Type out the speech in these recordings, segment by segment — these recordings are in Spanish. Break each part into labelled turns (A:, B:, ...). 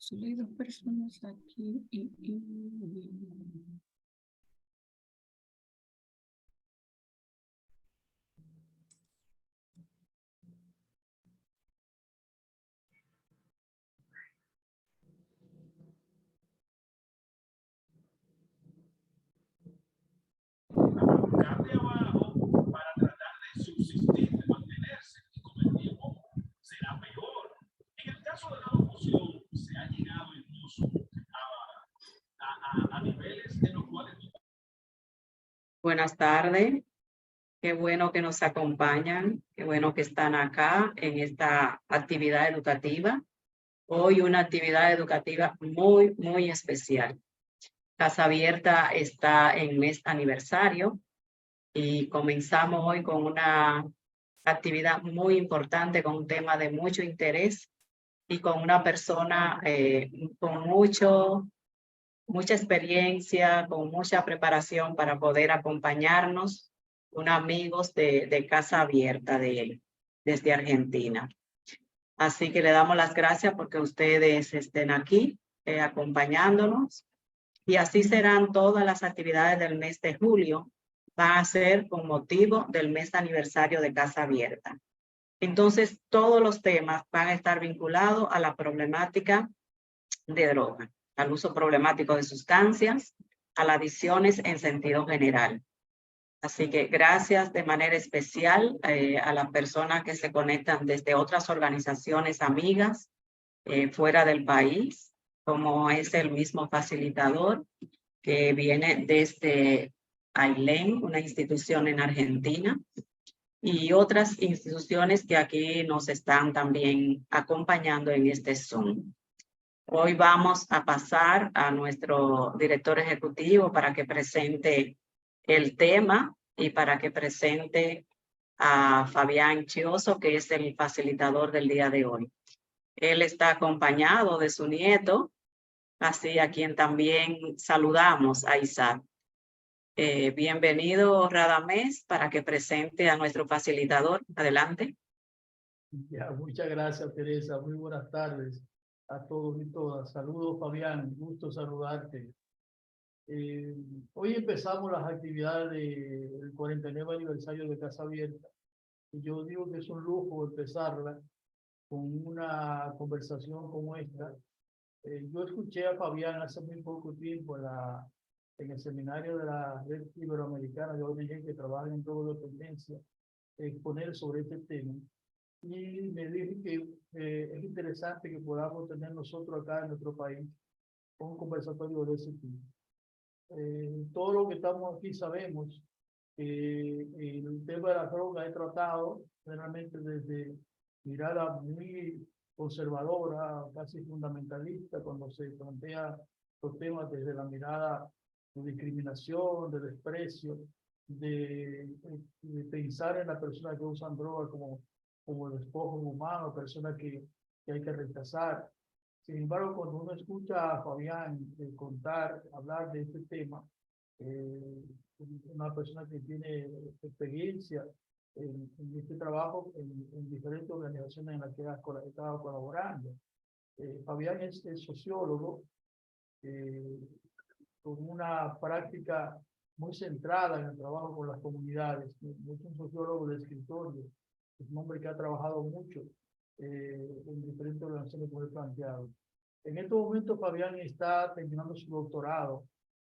A: Solo hay dos personas aquí
B: cable abajo para tratar de subsistir, de mantenerse y con el tiempo será peor. En el caso de la locución se ha llegado incluso a niveles en los cuales...
C: Buenas tardes, qué bueno que nos acompañan, qué bueno que están acá en esta actividad educativa. Hoy una actividad educativa muy especial. Casa Abierta está en mes aniversario y comenzamos hoy con una actividad muy importante, con un tema de mucho interés y con una persona con mucha experiencia, con mucha preparación para poder acompañarnos, unos amigos de Casa Abierta desde Argentina. Así que le damos las gracias porque ustedes estén aquí acompañándonos, y así serán todas las actividades del mes de julio. Van a ser con motivo del mes aniversario de Casa Abierta. Entonces, todos los temas van a estar vinculados a la problemática de droga, al uso problemático de sustancias, a las adicciones en sentido general. Así que gracias de manera especial a las personas que se conectan desde otras organizaciones amigas fuera del país, como es el mismo facilitador que viene desde AILEN, una institución en Argentina, y otras instituciones que aquí nos están también acompañando en este Zoom. Hoy vamos a pasar a nuestro director ejecutivo para que presente el tema y para que presente a Fabián Chioso, que es el facilitador del día de hoy. Él está acompañado de su nieto, así a quien también saludamos, a Isaac. Bienvenido, Radamés, para que presente a nuestro facilitador. Adelante.
D: Ya, muchas gracias, Teresa. Muy buenas tardes a todos y todas. Saludos, Fabián. Gusto saludarte. Hoy empezamos las actividades del 49 aniversario de Casa Abierta. Y yo digo que es un lujo empezarla con una conversación como esta. Yo escuché a Fabián hace muy poco tiempo en el seminario de la Red Iberoamericana de ONG que trabaja en drogodependencia exponer sobre este tema. Y me dije que es interesante que podamos tener nosotros acá en nuestro país un conversatorio de ese tipo. Todo lo que estamos aquí sabemos que el tema de la droga es tratado generalmente desde mirada muy conservadora, casi fundamentalista, cuando se plantea los temas desde la mirada de discriminación, de desprecio, de pensar en las personas que usan droga como despojo humano, personas que hay que rechazar. Sin embargo, cuando uno escucha a Fabián hablar de este tema, una persona que tiene experiencia en este trabajo en diferentes organizaciones en las que ha estado colaborando. Fabián es sociólogo con una práctica muy centrada en el trabajo con las comunidades. Es un sociólogo de escritorio, es un hombre que ha trabajado mucho en diferentes organizaciones como he planteado. En estos momentos Fabián está terminando su doctorado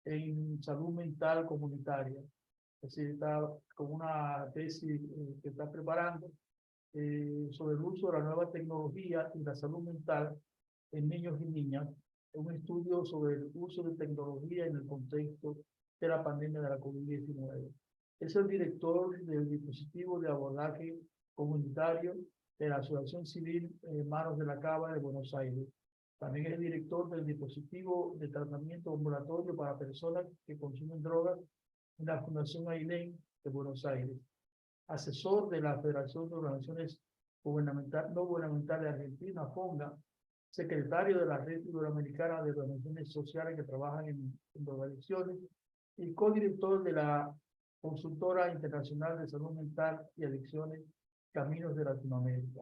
D: en salud mental comunitaria. Es decir, está con una tesis que está preparando sobre el uso de la nueva tecnología y la salud mental en niños y niñas, un estudio sobre el uso de tecnología en el contexto de la pandemia de la COVID-19. Es el director del dispositivo de abordaje comunitario de la Asociación Civil Manos de la Cava de Buenos Aires. También es el director del dispositivo de tratamiento ambulatorio para personas que consumen drogas en la Fundación AILEN de Buenos Aires. Asesor de la Federación de Organizaciones No Gubernamentales de Argentina, FONGA, secretario de la Red Iberoamericana de Organizaciones Sociales que trabajan en drogadicciones y codirector de la Consultora Internacional de Salud Mental y Adicciones Caminos de Latinoamérica.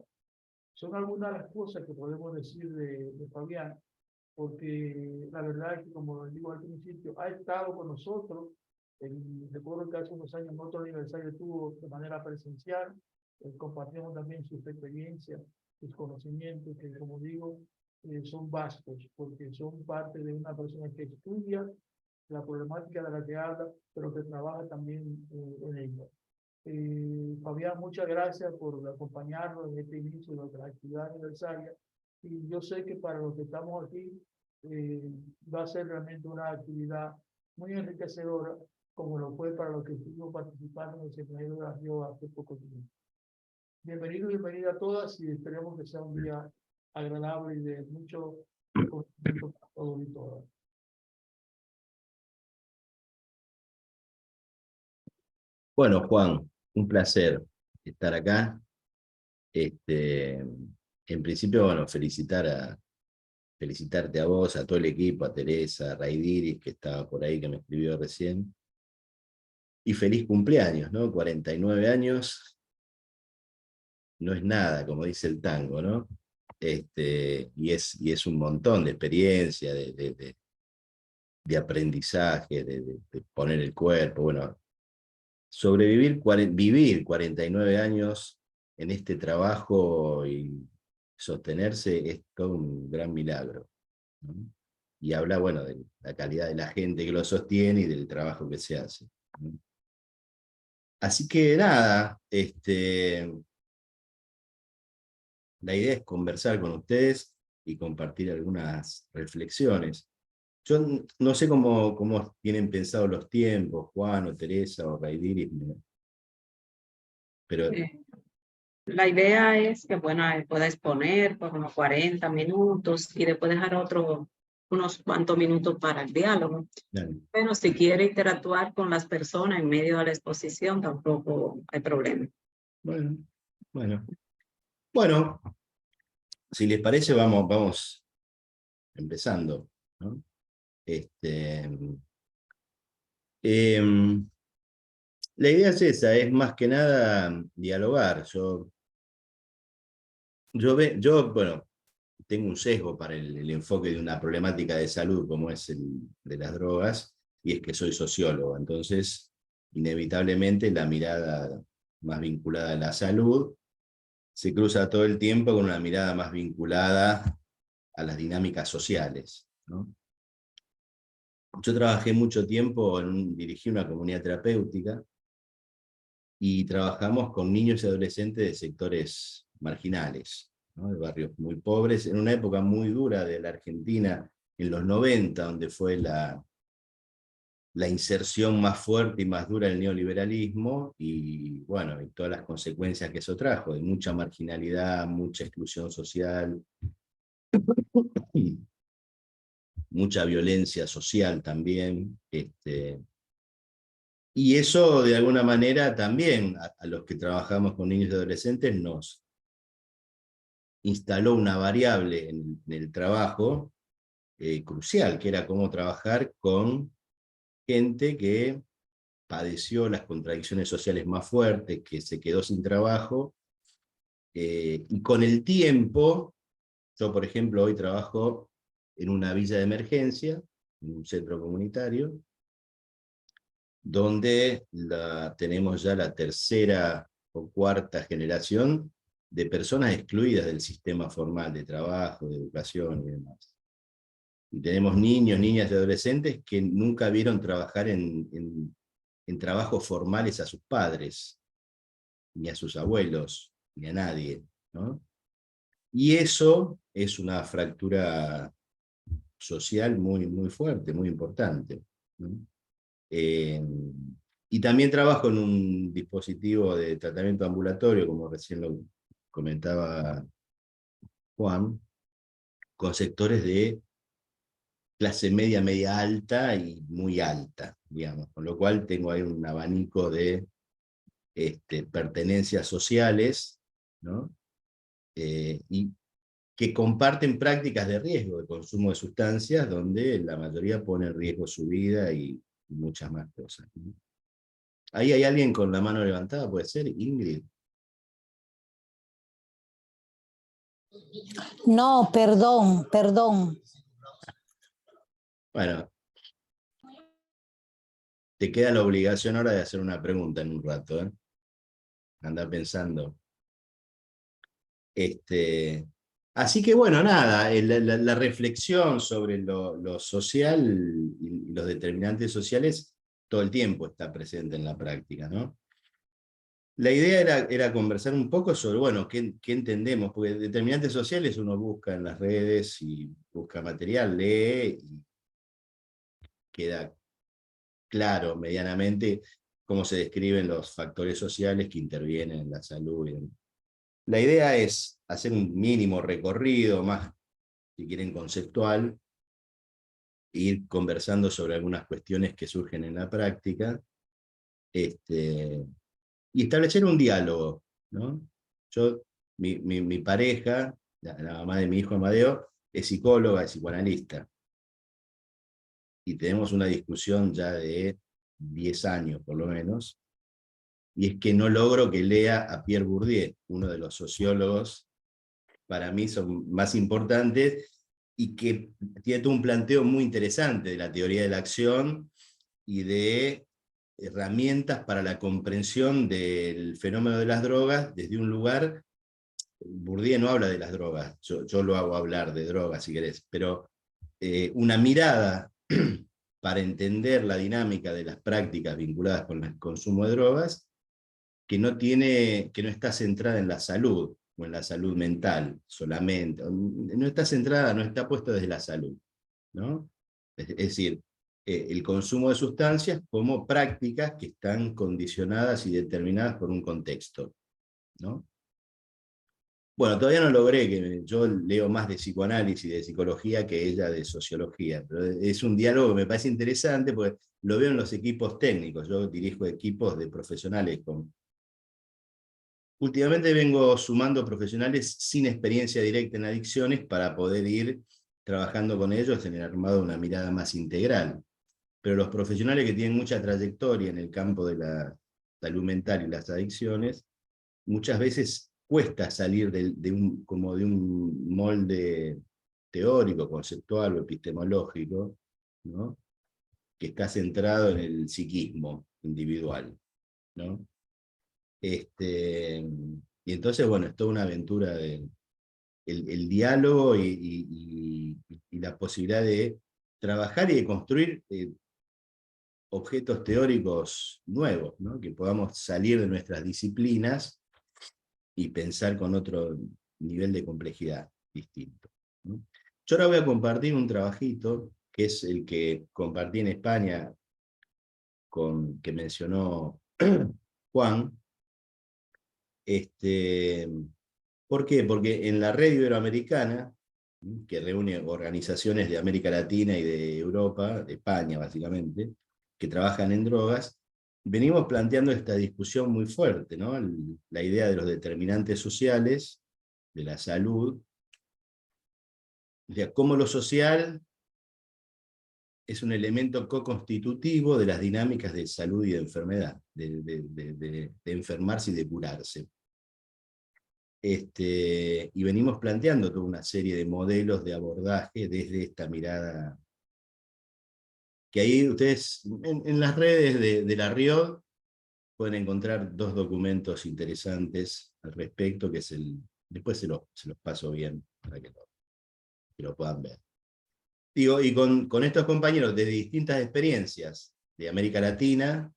D: Son algunas de las cosas que podemos decir de Fabián. porque la verdad es que, como les digo al principio, ha estado con nosotros. Recuerdo que hace unos años en otro aniversario estuvo de manera presencial, compartimos también sus experiencias, sus conocimientos, que como digo, son vastos, porque son parte de una persona que estudia la problemática de la que habla, pero que trabaja también en ella. Fabián, muchas gracias por acompañarnos en este inicio de nuestra actividad aniversaria, y yo sé que para los que estamos aquí va a ser realmente una actividad muy enriquecedora, como lo fue para los que estuvimos participando en el Seminario de la Rioja hace poco tiempo. Bienvenido y bienvenida a todas, y esperemos que sea un día agradable y de mucho conocimiento para todos y todas.
E: Bueno, Juan, un placer estar acá. En principio, bueno, felicitarte a vos, a todo el equipo, a Teresa, a Raidiris, que estaba por ahí, que me escribió recién. Y feliz cumpleaños, ¿no? 49 años. No es nada, como dice el tango, ¿no? Y es un montón de experiencia, de aprendizaje, de poner el cuerpo. Bueno, vivir 49 años en este trabajo y sostenerse es todo un gran milagro, ¿no? Y habla, bueno, de la calidad de la gente que lo sostiene y del trabajo que se hace, ¿no? Así que nada, la idea es conversar con ustedes y compartir algunas reflexiones. Yo no sé cómo tienen pensado los tiempos, Juan o Teresa o Raidiris, pero
C: La idea es que, bueno, pueda exponer por unos 40 minutos y después dejar unos cuantos minutos para el diálogo.
E: dale.
C: Pero si quiere interactuar con las personas en medio de la exposición, tampoco hay problema.
E: Bueno, si les parece, vamos empezando, ¿no? La idea es esa, es más que nada dialogar. Bueno, tengo un sesgo para el enfoque de una problemática de salud como es el de las drogas, y es que soy sociólogo. Entonces, inevitablemente, la mirada más vinculada a la salud se cruza todo el tiempo con una mirada más vinculada a las dinámicas sociales, ¿no? Yo trabajé mucho tiempo, dirigí una comunidad terapéutica, y trabajamos con niños y adolescentes de sectores marginales, ¿no? De barrios muy pobres, en una época muy dura de la Argentina, en los 90, donde fue la inserción más fuerte y más dura del neoliberalismo, y bueno, y todas las consecuencias que eso trajo, de mucha marginalidad, mucha exclusión social, mucha violencia social también. Y eso, de alguna manera, también a los que trabajamos con niños y adolescentes nos instaló una variable en el trabajo crucial, que era cómo trabajar con gente que padeció las contradicciones sociales más fuertes, que se quedó sin trabajo, y con el tiempo, yo por ejemplo hoy trabajo en una villa de emergencia, en un centro comunitario, donde tenemos ya la tercera o cuarta generación de personas excluidas del sistema formal de trabajo, de educación y demás. Y tenemos niños, niñas y adolescentes que nunca vieron trabajar en trabajos formales a sus padres, ni a sus abuelos, ni a nadie, ¿no? Y eso es una fractura social muy, muy fuerte, muy importante, ¿no? Y también trabajo en un dispositivo de tratamiento ambulatorio, como recién lo comentaba Juan, con sectores de clase media, media alta y muy alta, digamos, con lo cual tengo ahí un abanico de pertenencias sociales, ¿no? Y que comparten prácticas de riesgo, de consumo de sustancias, donde la mayoría pone en riesgo su vida y muchas más cosas, ¿no? Ahí hay alguien con la mano levantada, ¿puede ser? Ingrid.
F: No, perdón.
E: Bueno, te queda la obligación ahora de hacer una pregunta en un rato, ¿eh? Anda pensando. Así que bueno, nada, la reflexión sobre lo social y los determinantes sociales todo el tiempo está presente en la práctica, ¿no? La idea era conversar un poco sobre, bueno, qué entendemos, porque determinantes sociales uno busca en las redes y busca material, lee y queda claro medianamente cómo se describen los factores sociales que intervienen en la salud. La idea es hacer un mínimo recorrido, más, si quieren, conceptual, e ir conversando sobre algunas cuestiones que surgen en la práctica, y establecer un diálogo, ¿no? Yo, mi pareja, la mamá de mi hijo Amadeo, es psicóloga, es psicoanalista, y tenemos una discusión ya de 10 años por lo menos, y es que no logro que lea a Pierre Bourdieu, uno de los sociólogos para mí son más importantes, y que tiene todo un planteo muy interesante de la teoría de la acción y de herramientas para la comprensión del fenómeno de las drogas desde un lugar. Bourdieu no habla de las drogas, yo lo hago hablar de drogas si querés, pero una mirada para entender la dinámica de las prácticas vinculadas con el consumo de drogas que no está centrada en la salud o en la salud mental solamente, no está centrada, no está puesta desde la salud, ¿no? Es decir, el consumo de sustancias como prácticas que están condicionadas y determinadas por un contexto, ¿no? Bueno, todavía no logré, que yo leo más de psicoanálisis y de psicología que ella de sociología, pero es un diálogo que me parece interesante porque lo veo en los equipos técnicos. Yo dirijo equipos de profesionales con... Últimamente vengo sumando profesionales sin experiencia directa en adicciones para poder ir trabajando con ellos en el armado de una mirada más integral. Pero los profesionales que tienen mucha trayectoria en el campo de la salud mental y las adicciones, muchas veces cuesta salir como de un molde teórico, conceptual o epistemológico, ¿no? Que está centrado en el psiquismo individual, ¿no? Y entonces, bueno, es toda una aventura de el diálogo y la posibilidad de trabajar y de construir objetos teóricos nuevos, ¿no? Que podamos salir de nuestras disciplinas y pensar con otro nivel de complejidad distinto, ¿no? Yo ahora voy a compartir un trabajito, que es el que compartí en España, que mencionó Juan. ¿Por qué? Porque en la red iberoamericana, que reúne organizaciones de América Latina y de Europa, de España básicamente, que trabajan en drogas, venimos planteando esta discusión muy fuerte, ¿no? La idea de los determinantes sociales, de la salud, o sea, cómo lo social es un elemento co-constitutivo de las dinámicas de salud y de enfermedad, de enfermarse y de curarse. Y venimos planteando toda una serie de modelos de abordaje desde esta mirada, que ahí ustedes en las redes de la RIOD pueden encontrar dos documentos interesantes al respecto, que es después se los paso bien para que lo puedan ver. Digo, y con estos compañeros de distintas experiencias de América Latina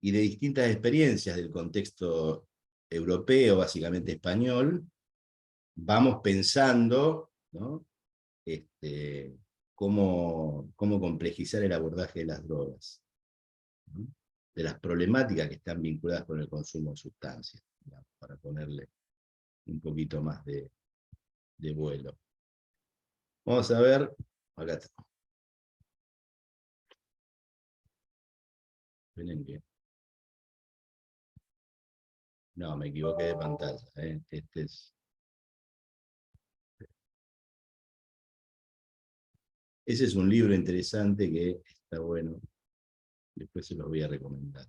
E: y de distintas experiencias del contexto europeo, básicamente español, vamos pensando, ¿no? Cómo complejizar el abordaje de las drogas, ¿no? De las problemáticas que están vinculadas con el consumo de sustancias, digamos, para ponerle un poquito más de vuelo. Vamos a ver, acá está. Miren que... No, me equivoqué de pantalla. Ese es un libro interesante que está bueno. Después se los voy a recomendar.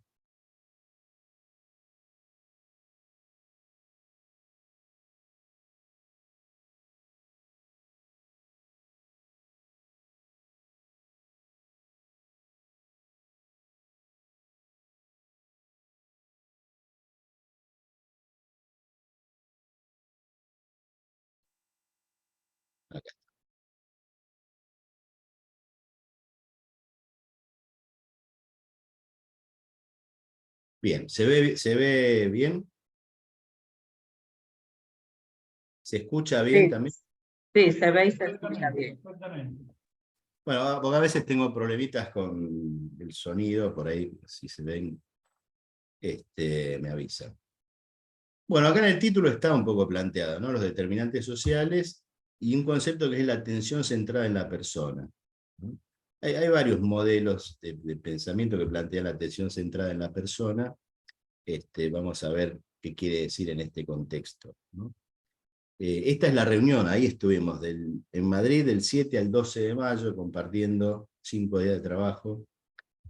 E: Bien, ¿se ve bien? ¿Se escucha bien
C: Sí,
E: también?
C: sí, se ve y se escucha bien.
D: Exactamente.
E: Bueno, porque a veces tengo problemitas con el sonido, por ahí, si se ven, me avisan. Bueno, acá en el título está un poco planteado, ¿no? Los determinantes sociales y un concepto que es la atención centrada en la persona, ¿no? Hay varios modelos de pensamiento que plantean la atención centrada en la persona. Vamos a ver qué quiere decir en este contexto, ¿no? Esta es la reunión, ahí estuvimos, en Madrid del 7 al 12 de mayo, compartiendo 5 días de trabajo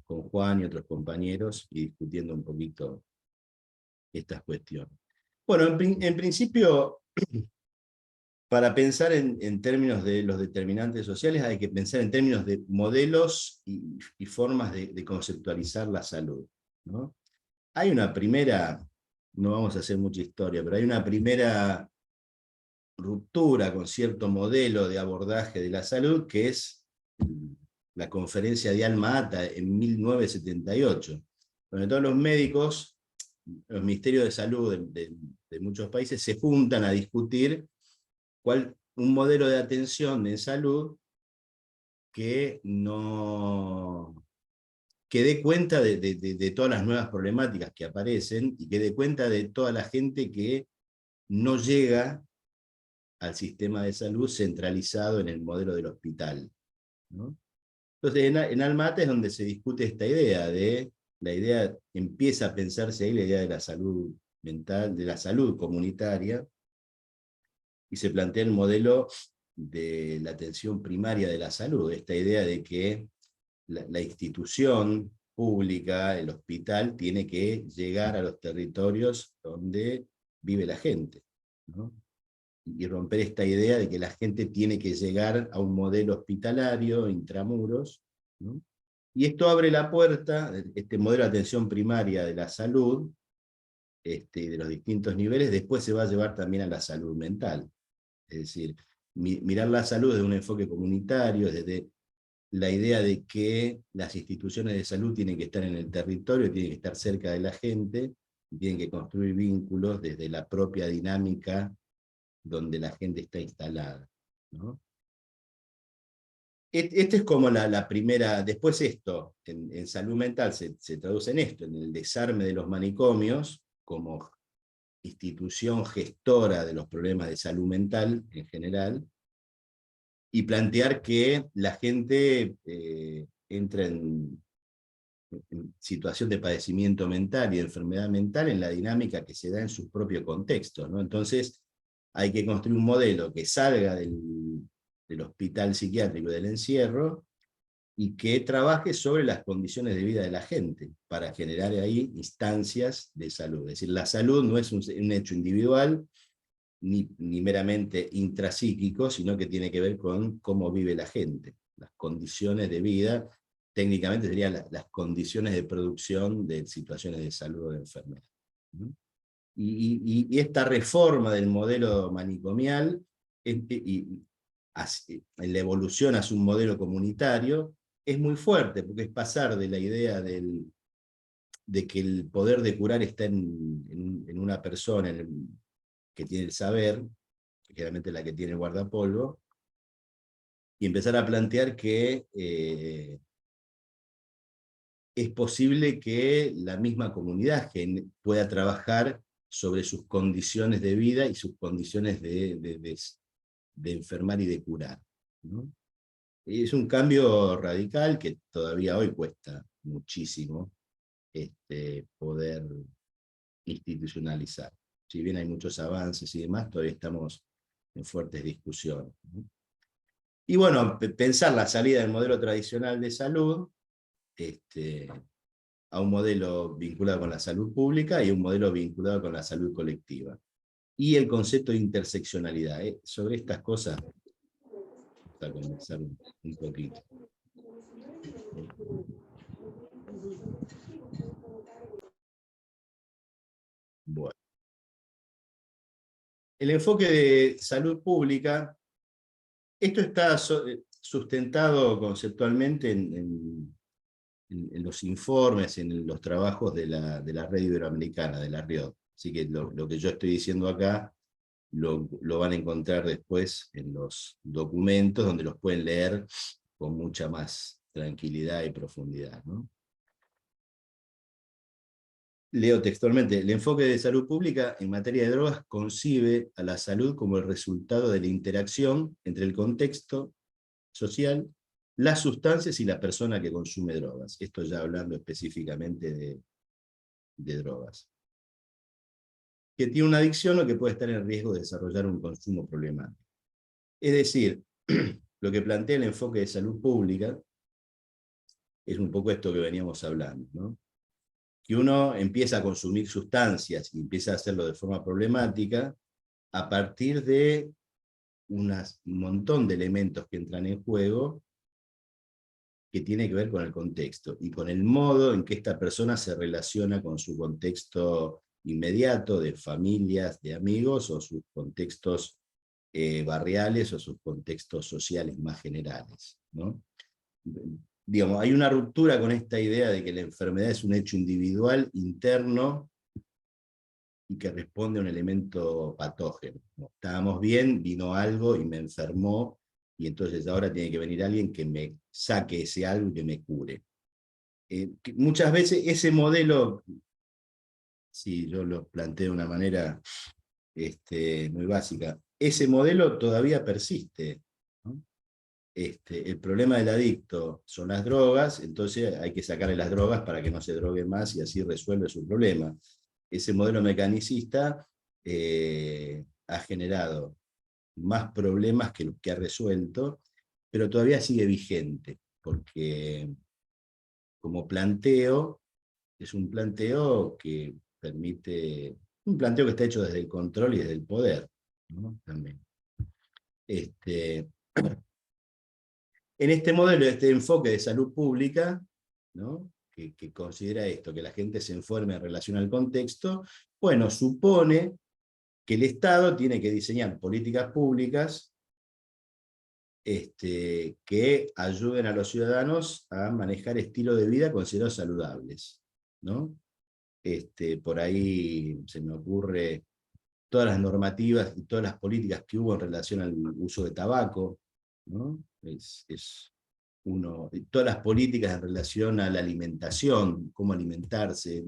E: con Juan y otros compañeros y discutiendo un poquito estas cuestiones. Bueno, en principio, para pensar en términos de los determinantes sociales, hay que pensar en términos de modelos y formas de conceptualizar la salud, ¿no? Hay una primera, no vamos a hacer mucha historia, pero hay una primera ruptura con cierto modelo de abordaje de la salud, que es la conferencia de Alma-Ata en 1978, donde todos los médicos, los ministerios de salud de muchos países se juntan a discutir un modelo de atención en salud que dé cuenta de todas las nuevas problemáticas que aparecen y que dé cuenta de toda la gente que no llega al sistema de salud centralizado en el modelo del hospital, ¿no? Entonces, en Alma-Ata es donde se discute esta idea empieza a pensarse ahí la idea de la salud mental, de la salud comunitaria, y se plantea el modelo de la atención primaria de la salud, esta idea de que la institución pública, el hospital, tiene que llegar a los territorios donde vive la gente, ¿no? Y romper esta idea de que la gente tiene que llegar a un modelo hospitalario, intramuros, ¿no? Y esto abre la puerta, este modelo de atención primaria de la salud, de los distintos niveles, después se va a llevar también a la salud mental. Es decir, mirar la salud desde un enfoque comunitario, desde la idea de que las instituciones de salud tienen que estar en el territorio, tienen que estar cerca de la gente, y tienen que construir vínculos desde la propia dinámica donde la gente está instalada, ¿no? Esta es como la primera, después esto, en salud mental se traduce en esto, en el desarme de los manicomios, como institución gestora de los problemas de salud mental en general, y plantear que la gente entra en situación de padecimiento mental y de enfermedad mental en la dinámica que se da en sus propios contextos, ¿no? Entonces, hay que construir un modelo que salga del hospital psiquiátrico, del encierro, y que trabaje sobre las condiciones de vida de la gente, para generar ahí instancias de salud. Es decir, la salud no es un hecho individual, ni meramente intrapsíquico, sino que tiene que ver con cómo vive la gente, las condiciones de vida, técnicamente serían las condiciones de producción de situaciones de salud o de enfermedad, ¿no? Y esta reforma del modelo manicomial, en la evolución hacia un modelo comunitario, es muy fuerte, porque es pasar de la idea de que el poder de curar está en una persona que tiene el saber, que generalmente la que tiene el guardapolvo, y empezar a plantear que es posible que la misma comunidad pueda trabajar sobre sus condiciones de vida y sus condiciones de enfermar y de curar, ¿no? Es un cambio radical que todavía hoy cuesta muchísimo poder institucionalizar. Si bien hay muchos avances y demás, todavía estamos en fuertes discusiones, ¿no? Y bueno, pensar la salida del modelo tradicional de salud a un modelo vinculado con la salud pública y un modelo vinculado con la salud colectiva. Y el concepto de interseccionalidad. Sobre estas cosas vamos a conversar un poquito. Bueno. El enfoque de salud pública, esto está sustentado conceptualmente en los informes, en los trabajos de la red iberoamericana, de la RIOD. Así que lo que yo estoy diciendo acá lo van a encontrar después en los documentos, donde los pueden leer con mucha más tranquilidad y profundidad, ¿no? Leo textualmente: el enfoque de salud pública en materia de drogas concibe a la salud como el resultado de la interacción entre el contexto social, las sustancias y la persona que consume drogas. Esto ya hablando específicamente de drogas. Que tiene una adicción o que puede estar en riesgo de desarrollar un consumo problemático. Es decir, lo que plantea el enfoque de salud pública es un poco esto que veníamos hablando, ¿no? Que uno empieza a consumir sustancias y empieza a hacerlo de forma problemática a partir de un montón de elementos que entran en juego que tiene que ver con el contexto y con el modo en que esta persona se relaciona con su contexto inmediato, de familias, de amigos, o sus contextos barriales, o sus contextos sociales más generales, ¿no? Digamos, hay una ruptura con esta idea de que la enfermedad es un hecho individual, interno, y que responde a un elemento patógeno. Estábamos bien, vino algo y me enfermó, y entonces ahora tiene que venir alguien que me saque ese algo y que me cure. Muchas veces ese modelo, si yo lo planteo de una manera muy básica, ese modelo todavía persiste, ¿no? El problema del adicto son las drogas, entonces hay que sacarle las drogas para que no se drogue más y así resuelve su problema. Ese modelo mecanicista ha generado más problemas que los que ha resuelto, pero todavía sigue vigente, porque como planteo, es un planteo que permite, un planteo que está hecho desde el control y desde el poder, ¿no? También. En este modelo, este enfoque de salud pública, ¿no? que considera esto, que la gente se informe en relación al contexto, bueno, supone que el Estado tiene que diseñar políticas públicas que ayuden a los ciudadanos a manejar estilos de vida considerados saludables, ¿no? Por ahí se me ocurre todas las normativas y todas las políticas que hubo en relación al uso de tabaco, ¿no? Todas las políticas en relación a la alimentación, cómo alimentarse.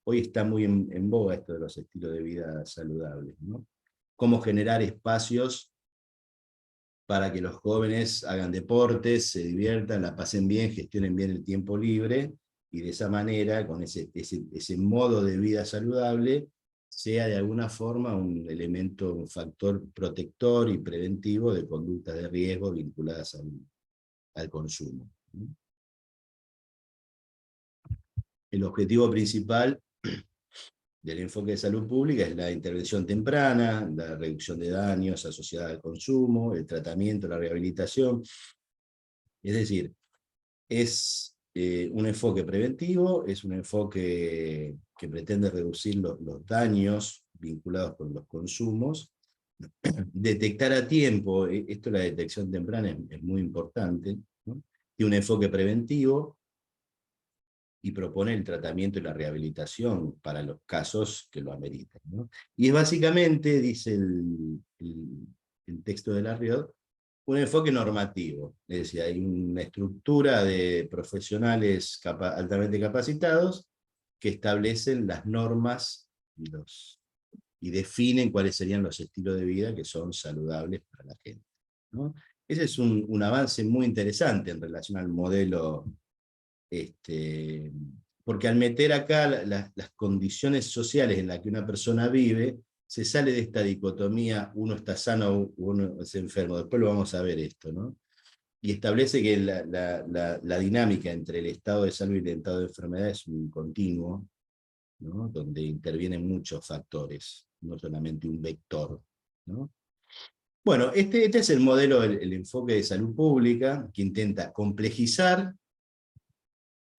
E: Hoy está muy en boga esto de los estilos de vida saludables, ¿no? Cómo generar espacios para que los jóvenes hagan deportes, se diviertan, la pasen bien, gestionen bien el tiempo libre, y de esa manera, con ese modo de vida saludable, sea de alguna forma un elemento, un factor protector y preventivo de conductas de riesgo vinculadas al consumo. El objetivo principal del enfoque de salud pública es la intervención temprana, la reducción de daños asociados al consumo, el tratamiento, la rehabilitación. Es decir, es un enfoque preventivo, es un enfoque que pretende reducir los daños vinculados con los consumos, detectar a tiempo, esto la detección temprana es muy importante, ¿no? Tiene un enfoque preventivo y propone el tratamiento y la rehabilitación para los casos que lo ameriten, ¿no? Y es básicamente, dice el texto de la RIOD, un enfoque normativo, es decir, hay una estructura de profesionales altamente capacitados que establecen las normas y definen cuáles serían los estilos de vida que son saludables para la gente, ¿no? Ese es un avance muy interesante en relación al modelo, porque al meter acá las condiciones sociales en las que una persona vive, se sale de esta dicotomía, uno está sano o uno es enfermo. Después lo vamos a ver esto, ¿no? Y establece que la dinámica entre el estado de salud y el estado de enfermedad es un continuo, ¿no? Donde intervienen muchos factores, no solamente un vector, ¿no? Bueno, este es el modelo, el enfoque de salud pública, que intenta complejizar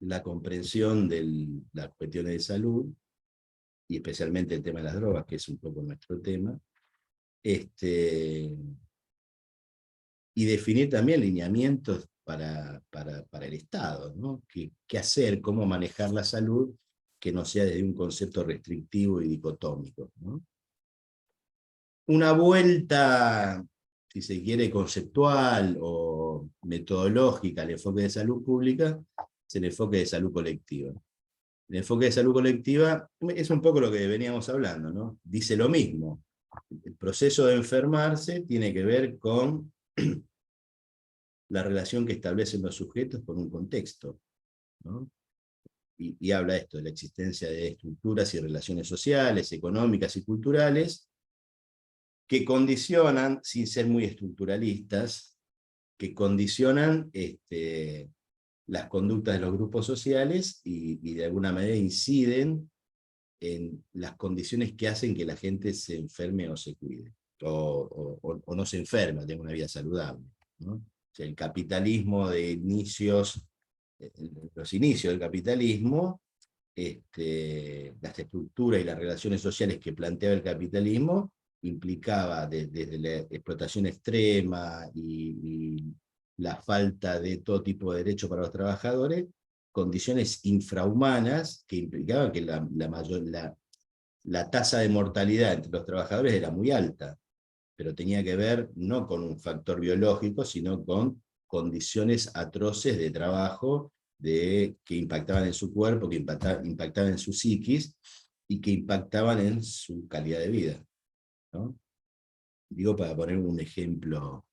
E: la comprensión de las cuestiones de salud, y especialmente el tema de las drogas, que es un poco nuestro tema, y definir también lineamientos para el Estado, ¿no? ¿Qué hacer, cómo manejar la salud que no sea desde un concepto restrictivo y dicotómico, ¿no? Una vuelta, si se quiere, conceptual o metodológica al enfoque de salud pública es el enfoque de salud colectiva. El enfoque de salud colectiva es un poco lo que veníamos hablando, ¿no? Dice lo mismo. El proceso de enfermarse tiene que ver con la relación que establecen los sujetos con un contexto, ¿no? Y habla esto de la existencia de estructuras y relaciones sociales, económicas y culturales que condicionan, sin ser muy estructuralistas, que condicionan las conductas de los grupos sociales y de alguna manera inciden en las condiciones que hacen que la gente se enferme o se cuide, o no se enferme, tenga una vida saludable, ¿no? O sea, el capitalismo de inicios, los inicios del capitalismo, las estructuras y las relaciones sociales que planteaba el capitalismo, implicaba desde la explotación extrema y la falta de todo tipo de derechos para los trabajadores, condiciones infrahumanas que implicaban que la tasa de mortalidad entre los trabajadores era muy alta, pero tenía que ver no con un factor biológico, sino con condiciones atroces de trabajo que impactaban en su cuerpo, que impactaban en su psiquis, y que impactaban en su calidad de vida, ¿no? Digo, para poner un ejemplo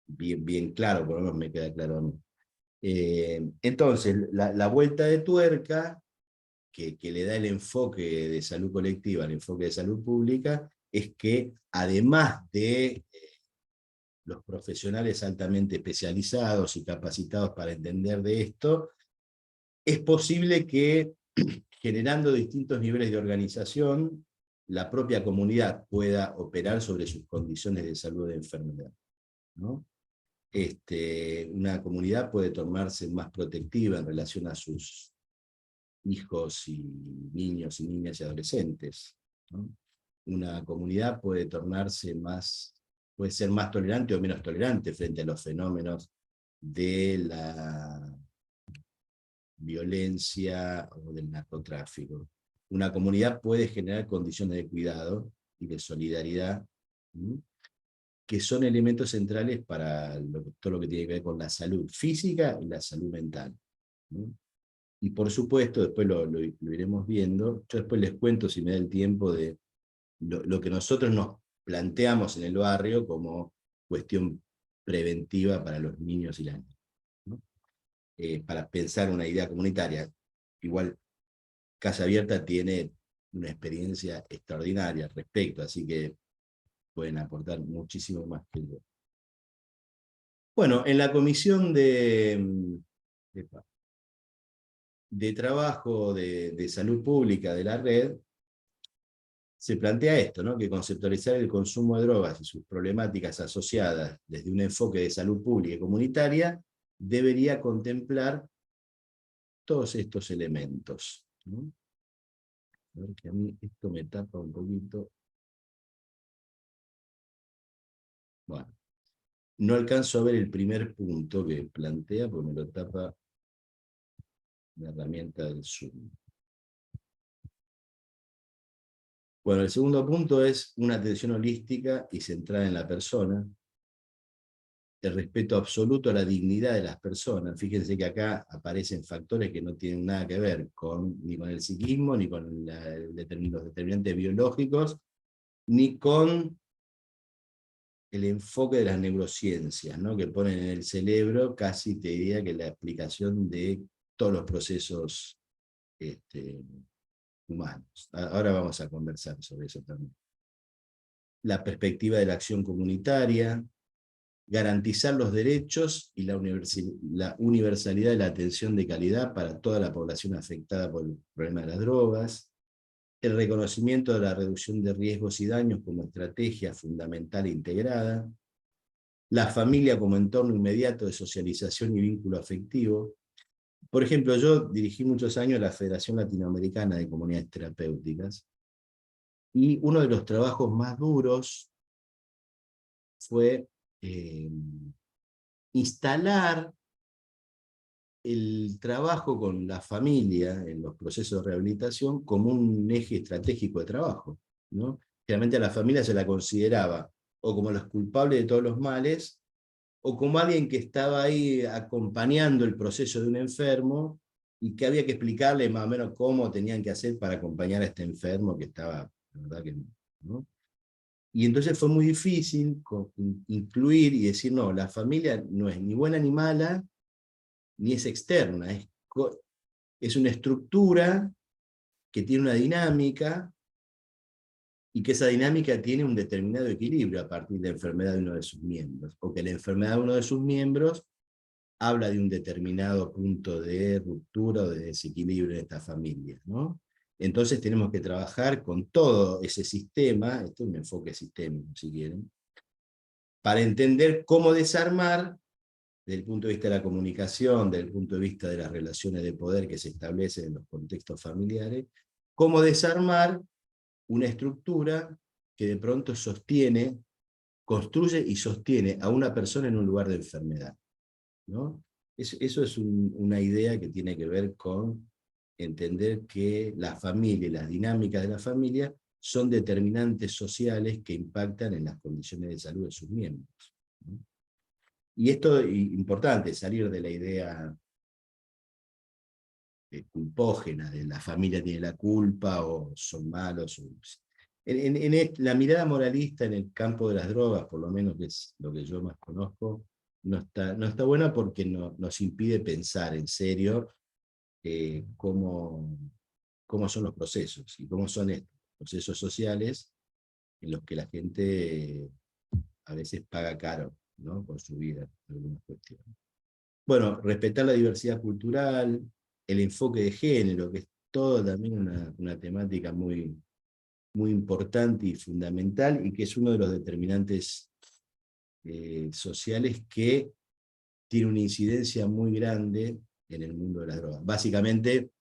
E: bien claro, por lo menos me queda claro a mí. Entonces, la vuelta de tuerca que le da el enfoque de salud colectiva al enfoque de salud pública es que, además de los profesionales altamente especializados y capacitados para entender de esto, es posible que, generando distintos niveles de organización, la propia comunidad pueda operar sobre sus condiciones de salud o de enfermedad, ¿no? Una comunidad puede tornarse más protectiva en relación a sus hijos y niños y niñas y adolescentes, ¿no? Una comunidad puede ser más tolerante o menos tolerante frente a los fenómenos de la violencia o del narcotráfico. Una comunidad puede generar condiciones de cuidado y de solidaridad, ¿sí?, que son elementos centrales para todo lo que tiene que ver con la salud física y la salud mental, ¿sí? Y por supuesto, después lo iremos viendo, yo después les cuento, si me da el tiempo, de lo que nosotros nos planteamos en el barrio como cuestión preventiva para los niños y las niñas, ¿no? Para pensar una idea comunitaria. Igual, Casa Abierta tiene una experiencia extraordinaria al respecto, así que pueden aportar muchísimo más que yo. Bueno, en la comisión de trabajo de salud pública de la red, se plantea esto, ¿no? Que conceptualizar el consumo de drogas y sus problemáticas asociadas desde un enfoque de salud pública y comunitaria debería contemplar todos estos elementos, ¿no? A ver, que a mí esto me tapa un poquito. Bueno, no alcanzo a ver el primer punto que plantea porque me lo tapa la herramienta del Zoom. Bueno, el segundo punto es una atención holística y centrada en la persona, el respeto absoluto a la dignidad de las personas. Fíjense que acá aparecen factores que no tienen nada que ver ni con el psiquismo, ni con los determinantes biológicos, ni con el enfoque de las neurociencias, ¿no? Que ponen en el cerebro casi, te diría, que la explicación de todos los procesos humanos. Ahora vamos a conversar sobre eso también. La perspectiva de la acción comunitaria, garantizar los derechos y la universalidad de la atención de calidad para toda la población afectada por el problema de las drogas, el reconocimiento de la reducción de riesgos y daños como estrategia fundamental e integrada, la familia como entorno inmediato de socialización y vínculo afectivo. Por ejemplo, yo dirigí muchos años la Federación Latinoamericana de Comunidades Terapéuticas, y uno de los trabajos más duros fue instalar el trabajo con la familia en los procesos de rehabilitación como un eje estratégico de trabajo, ¿no? Realmente a la familia se la consideraba o como los culpables de todos los males, o como alguien que estaba ahí acompañando el proceso de un enfermo y que había que explicarle más o menos cómo tenían que hacer para acompañar a este enfermo que estaba, la verdad que, ¿no? Y entonces fue muy difícil incluir y decir, no, la familia no es ni buena ni mala, ni es externa, es una estructura que tiene una dinámica y que esa dinámica tiene un determinado equilibrio a partir de la enfermedad de uno de sus miembros, o que la enfermedad de uno de sus miembros habla de un determinado punto de ruptura o de desequilibrio en esta familia, ¿no? Entonces tenemos que trabajar con todo ese sistema, esto es un enfoque sistémico si quieren, para entender cómo desarmar, desde el punto de vista de la comunicación, desde el punto de vista de las relaciones de poder que se establecen en los contextos familiares, cómo desarmar una estructura que de pronto sostiene, construye y sostiene a una persona en un lugar de enfermedad, ¿no? Eso es una idea que tiene que ver con entender que la familia y las dinámicas de la familia son determinantes sociales que impactan en las condiciones de salud de sus miembros, ¿no? Y esto es importante, salir de la idea culpógena de la familia tiene la culpa o son malos. La mirada moralista en el campo de las drogas, por lo menos que es lo que yo más conozco, no está buena porque nos impide pensar en serio cómo son los procesos y cómo son estos procesos sociales en los que la gente a veces paga caro, ¿no? Por su vida, en algunas cuestiones. Bueno, respetar la diversidad cultural, el enfoque de género, que es todo también una temática muy importante y fundamental, y que es uno de los determinantes sociales que tiene una incidencia muy grande en el mundo de las drogas. Básicamente,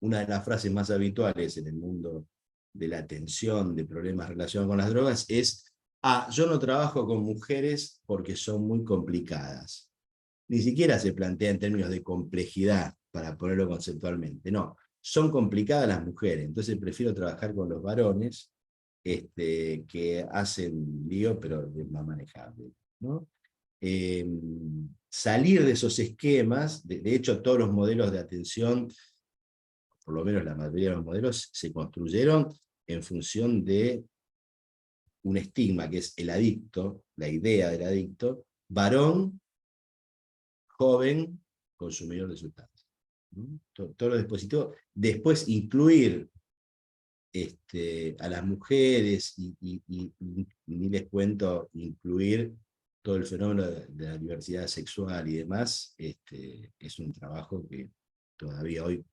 E: una de las frases más habituales en el mundo de la atención de problemas relacionados con las drogas es: yo no trabajo con mujeres porque son muy complicadas. Ni siquiera se plantea en términos de complejidad, para ponerlo conceptualmente. No, son complicadas las mujeres, entonces prefiero trabajar con los varones que hacen lío, pero es más manejable, ¿no? Salir de esos esquemas, de hecho todos los modelos de atención, por lo menos la mayoría de los modelos, se construyeron en función de un estigma que es el adicto, la idea del adicto, varón, joven, consumidor de sustancias, ¿no? Todos los dispositivos. Después incluir a las mujeres y ni les cuento incluir todo el fenómeno de la diversidad sexual y demás, es un trabajo que todavía hoy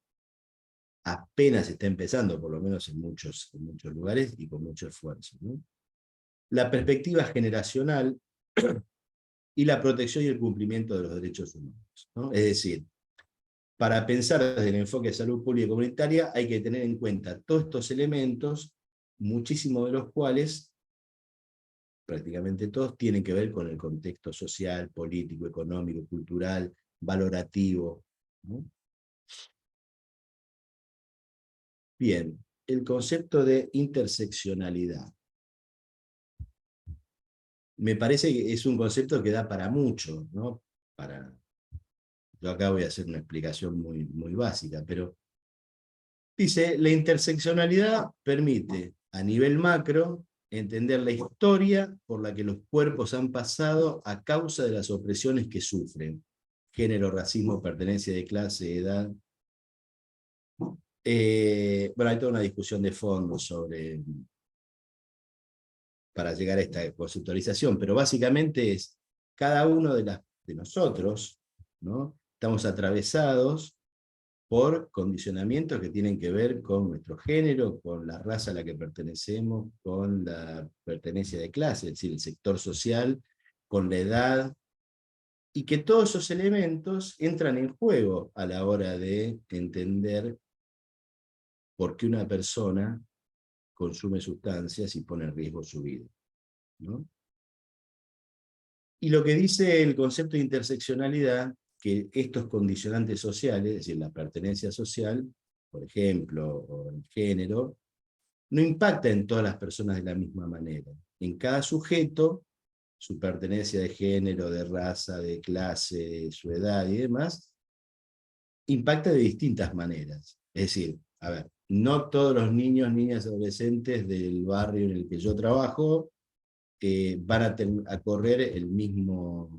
E: apenas está empezando, por lo menos en muchos lugares y con mucho esfuerzo, ¿no? La perspectiva generacional y la protección y el cumplimiento de los derechos humanos, ¿no? Es decir, para pensar desde el enfoque de salud pública y comunitaria hay que tener en cuenta todos estos elementos, muchísimos de los cuales, prácticamente todos, tienen que ver con el contexto social, político, económico, cultural, valorativo, ¿no? Bien, el concepto de interseccionalidad. Me parece que es un concepto que da para mucho, ¿no? Yo acá voy a hacer una explicación muy básica, pero dice: la interseccionalidad permite, a nivel macro, entender la historia por la que los cuerpos han pasado a causa de las opresiones que sufren: género, racismo, pertenencia de clase, edad. Bueno, hay toda una discusión de fondo para llegar a esta conceptualización, pero básicamente es cada uno de nosotros, ¿no? Estamos atravesados por condicionamientos que tienen que ver con nuestro género, con la raza a la que pertenecemos, con la pertenencia de clase, es decir, el sector social, con la edad, y que todos esos elementos entran en juego a la hora de entender por qué una persona consume sustancias y pone en riesgo su vida, ¿no? Y lo que dice el concepto de interseccionalidad, que estos condicionantes sociales, es decir, la pertenencia social, por ejemplo, o el género, no impacta en todas las personas de la misma manera. En cada sujeto, su pertenencia de género, de raza, de clase, de su edad y demás, impacta de distintas maneras. Es decir, a ver, no todos los niños, niñas, adolescentes del barrio en el que yo trabajo van a correr el mismo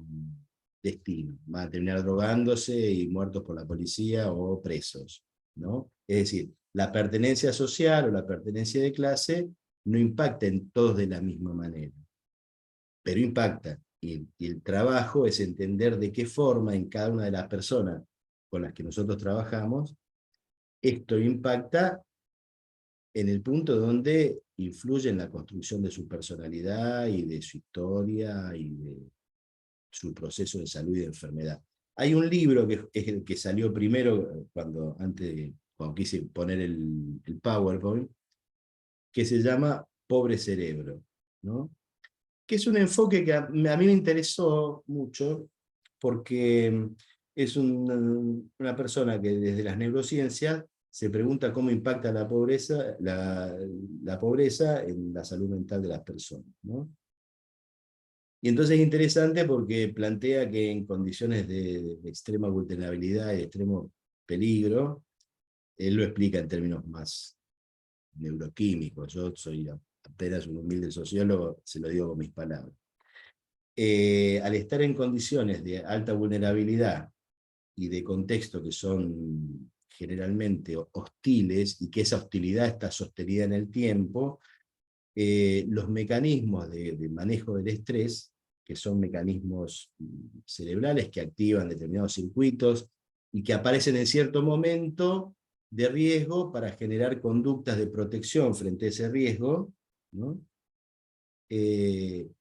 E: destino, van a terminar drogándose y muertos por la policía o presos, ¿no? Es decir, la pertenencia social o la pertenencia de clase no impacta en todos de la misma manera, pero impacta. Y el trabajo es entender de qué forma en cada una de las personas con las que nosotros trabajamos, esto impacta en el punto donde influye en la construcción de su personalidad y de su historia y de su proceso de salud y de enfermedad. Hay un libro que es el que salió primero, cuando quise poner el PowerPoint, que se llama Pobre Cerebro, ¿no? Que es un enfoque que a mí me interesó mucho, porque es una persona que desde las neurociencias se pregunta cómo impacta la pobreza, la pobreza en la salud mental de las personas, ¿no? Y entonces es interesante porque plantea que en condiciones de extrema vulnerabilidad y de extremo peligro, él lo explica en términos más neuroquímicos. Yo soy apenas un humilde sociólogo, se lo digo con mis palabras. Al estar en condiciones de alta vulnerabilidad y de contexto que son generalmente hostiles, y que esa hostilidad está sostenida en el tiempo, los mecanismos de manejo del estrés, que son mecanismos cerebrales que activan determinados circuitos y que aparecen en cierto momento de riesgo para generar conductas de protección frente a ese riesgo, ¿no?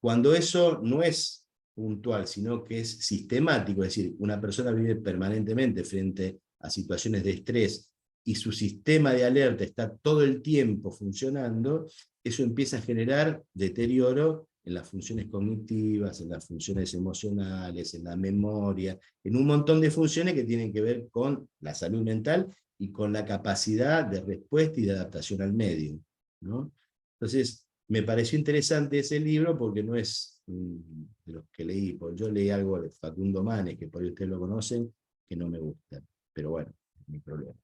E: Cuando eso no es puntual, sino que es sistemático, es decir, una persona vive permanentemente frente a situaciones de estrés y su sistema de alerta está todo el tiempo funcionando, eso empieza a generar deterioro en las funciones cognitivas, en las funciones emocionales, en la memoria, en un montón de funciones que tienen que ver con la salud mental y con la capacidad de respuesta y de adaptación al medio, ¿no? Entonces, me pareció interesante ese libro porque no es de los que leí, porque yo leí algo de Facundo Manes, que por ahí ustedes lo conocen, que no me gusta, pero bueno, es mi problema.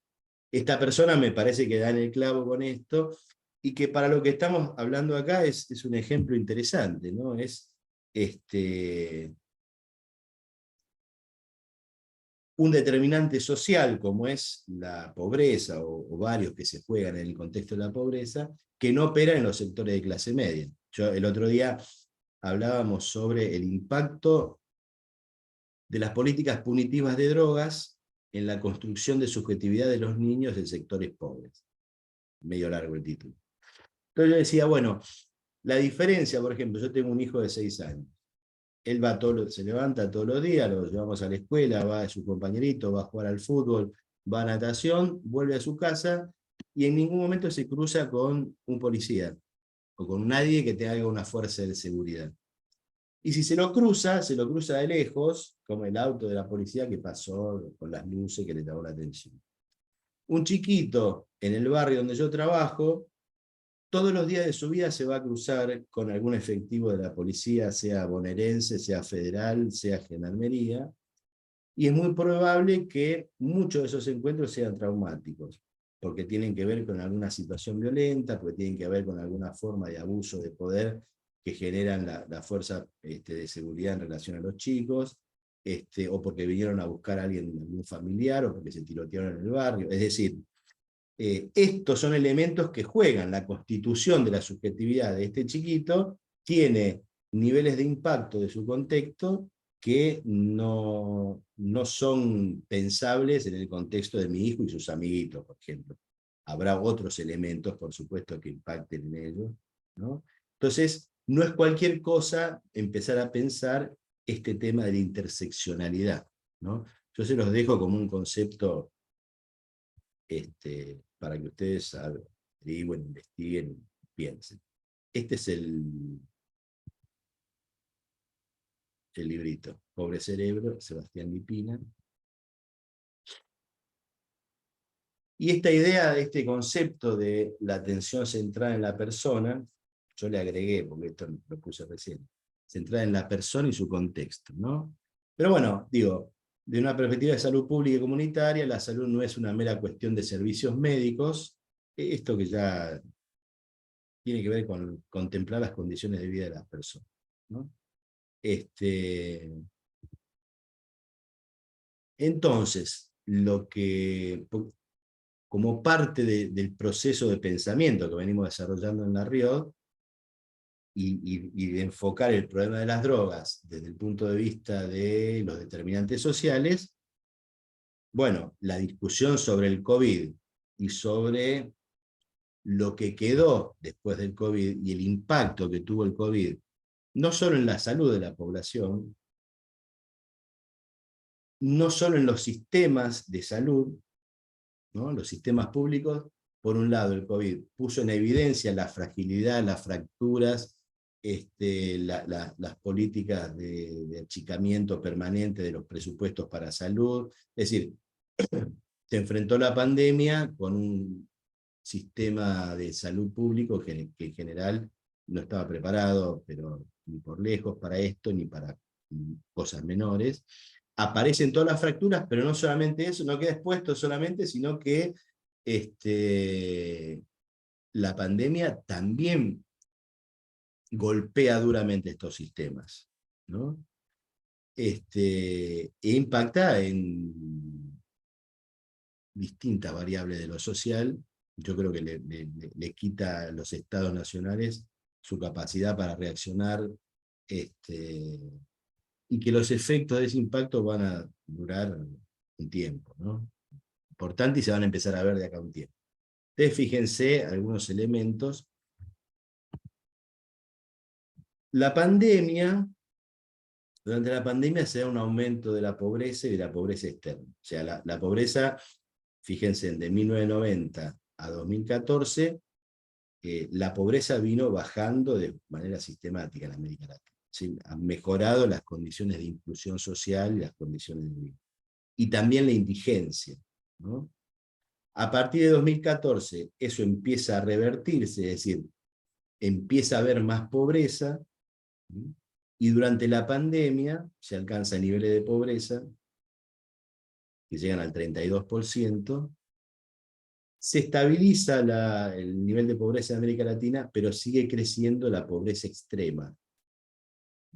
E: Esta persona me parece que da en el clavo con esto, y que para lo que estamos hablando acá es un ejemplo interesante, ¿no? Es un determinante social como es la pobreza o varios que se juegan en el contexto de la pobreza, que no operan en los sectores de clase media. Yo el otro día hablábamos sobre el impacto de las políticas punitivas de drogas en la construcción de subjetividad de los niños de sectores pobres. Medio largo el título. Entonces yo decía, bueno, la diferencia, por ejemplo, yo tengo un hijo de 6 años. Él va se levanta todos los días, lo llevamos a la escuela, va a su compañerito, va a jugar al fútbol, va a natación, vuelve a su casa y en ningún momento se cruza con un policía o con nadie que tenga una fuerza de seguridad. Y si se lo cruza de lejos, como el auto de la policía que pasó con las luces que le llamó la atención. Un chiquito en el barrio donde yo trabajo, todos los días de su vida se va a cruzar con algún efectivo de la policía, sea bonaerense, sea federal, sea gendarmería, y es muy probable que muchos de esos encuentros sean traumáticos, porque tienen que ver con alguna situación violenta, porque tienen que ver con alguna forma de abuso de poder que generan la fuerza de seguridad en relación a los chicos, o porque vinieron a buscar a alguien, algún familiar, o porque se tirotearon en el barrio. Es decir, estos son elementos que juegan. La constitución de la subjetividad de este chiquito tiene niveles de impacto de su contexto que no son pensables en el contexto de mi hijo y sus amiguitos, por ejemplo. Habrá otros elementos, por supuesto, que impacten en ellos, ¿no? Entonces, no es cualquier cosa empezar a pensar este tema de la interseccionalidad, ¿no? Yo se los dejo como un concepto para que ustedes averigüen, investiguen, piensen. Este es el librito, Pobre Cerebro, Sebastián Lipina. Y esta idea, este concepto de la atención centrada en la persona, yo le agregué, porque esto lo puse recién, centrada en la persona y su contexto, ¿no? Pero bueno, digo, de una perspectiva de salud pública y comunitaria, la salud no es una mera cuestión de servicios médicos, esto que ya tiene que ver con contemplar las condiciones de vida de las personas, ¿no? Entonces, como parte del proceso de pensamiento que venimos desarrollando en la RIOD, y de enfocar el problema de las drogas desde el punto de vista de los determinantes sociales, bueno, la discusión sobre el COVID y sobre lo que quedó después del COVID y el impacto que tuvo el COVID, no solo en la salud de la población, no solo en los sistemas de salud, ¿no? Los sistemas públicos. Por un lado, el COVID puso en evidencia la fragilidad, las fracturas, las políticas de achicamiento permanente de los presupuestos para salud. Es decir, se enfrentó la pandemia con un sistema de salud público que en general no estaba preparado, pero ni por lejos para esto, ni para cosas menores. Aparecen todas las fracturas, pero no solamente eso, no queda expuesto solamente, sino que la pandemia también golpea duramente estos sistemas, ¿no? E impacta en distintas variables de lo social. Yo creo que le quita a los estados nacionales su capacidad para reaccionar, y que los efectos de ese impacto van a durar un tiempo, ¿no? Importante, y se van a empezar a ver de acá a un tiempo. Ustedes fíjense algunos elementos. Durante la pandemia se da un aumento de la pobreza y de la pobreza externa. O sea, la pobreza, fíjense, de 1990 a 2014, la pobreza vino bajando de manera sistemática en América Latina. ¿Sí? Han mejorado las condiciones de inclusión social y las condiciones de vida. Y también la indigencia, ¿no? A partir de 2014 eso empieza a revertirse, es decir, empieza a haber más pobreza, ¿sí? Y durante la pandemia se alcanzan niveles de pobreza que llegan al 32%, se estabiliza el nivel de pobreza en América Latina, pero sigue creciendo la pobreza extrema,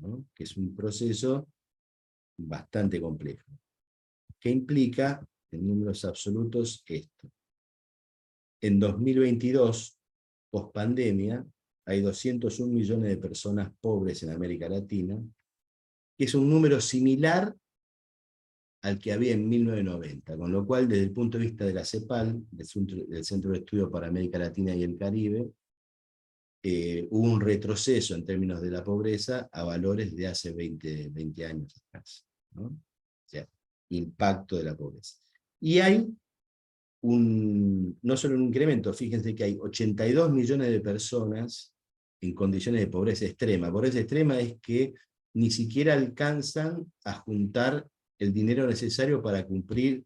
E: ¿no? Que es un proceso bastante complejo, que implica, en números absolutos, esto. En 2022, post-pandemia, hay 201 millones de personas pobres en América Latina, que es un número similar al que había en 1990, con lo cual, desde el punto de vista de la CEPAL, del Centro de Estudio para América Latina y el Caribe, hubo un retroceso en términos de la pobreza a valores de hace 20 años atrás, ¿no? O sea, impacto de la pobreza. Y hay no solo un incremento, fíjense que hay 82 millones de personas en condiciones de pobreza extrema. Pobreza extrema es que ni siquiera alcanzan a juntar el dinero necesario para cubrir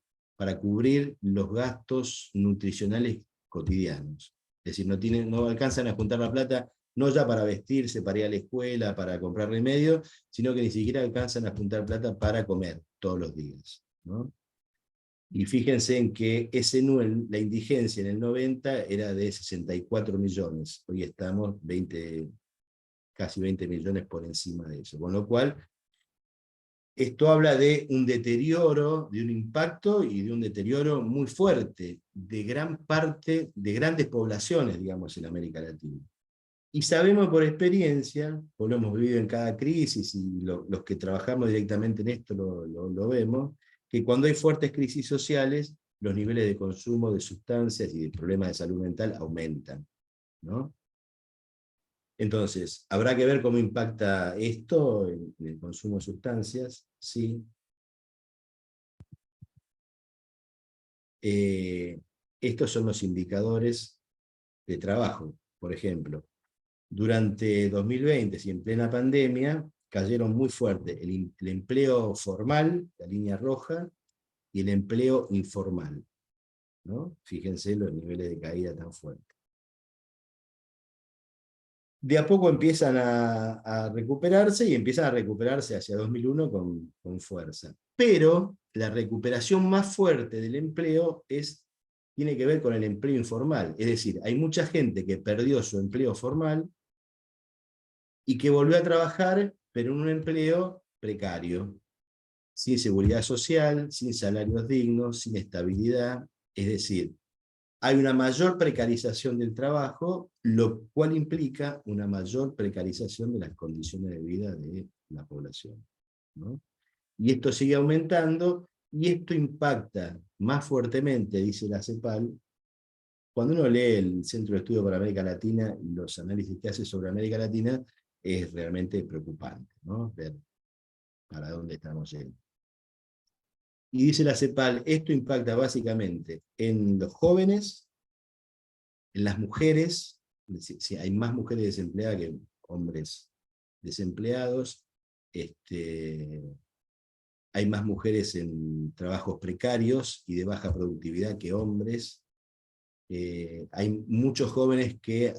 E: los gastos nutricionales cotidianos. Es decir, no alcanzan a juntar la plata, no ya para vestirse, para ir a la escuela, para comprar remedios, sino que ni siquiera alcanzan a juntar plata para comer todos los días, ¿no? Y fíjense en que la indigencia en el 90 era de 64 millones, hoy estamos casi 20 millones por encima de eso, con lo cual esto habla de un deterioro, de un impacto y de un deterioro muy fuerte de gran parte, de grandes poblaciones, digamos, en América Latina. Y sabemos por experiencia, pues lo hemos vivido en cada crisis, y los que trabajamos directamente en esto lo vemos, que cuando hay fuertes crisis sociales, los niveles de consumo de sustancias y de problemas de salud mental aumentan, ¿no? Entonces, ¿habrá que ver cómo impacta esto en el consumo de sustancias? Sí. Estos son los indicadores de trabajo, por ejemplo. Durante 2020, y en plena pandemia, cayeron muy fuerte el empleo formal, la línea roja, y el empleo informal, ¿no? Fíjense los niveles de caída tan fuertes. De a poco empiezan a recuperarse, y empiezan a recuperarse hacia 2001 con fuerza. Pero la recuperación más fuerte del empleo tiene que ver con el empleo informal. Es decir, hay mucha gente que perdió su empleo formal y que volvió a trabajar, pero en un empleo precario, sin seguridad social, sin salarios dignos, sin estabilidad. Es decir, hay una mayor precarización del trabajo, lo cual implica una mayor precarización de las condiciones de vida de la población, ¿no? Y esto sigue aumentando, y esto impacta más fuertemente, dice la CEPAL. Cuando uno lee el Centro de Estudio para América Latina y los análisis que hace sobre América Latina, es realmente preocupante, ¿no? Ver para dónde estamos yendo. Y dice la CEPAL, esto impacta básicamente en los jóvenes, en las mujeres, si hay más mujeres desempleadas que hombres desempleados, hay más mujeres en trabajos precarios y de baja productividad que hombres, hay muchos jóvenes que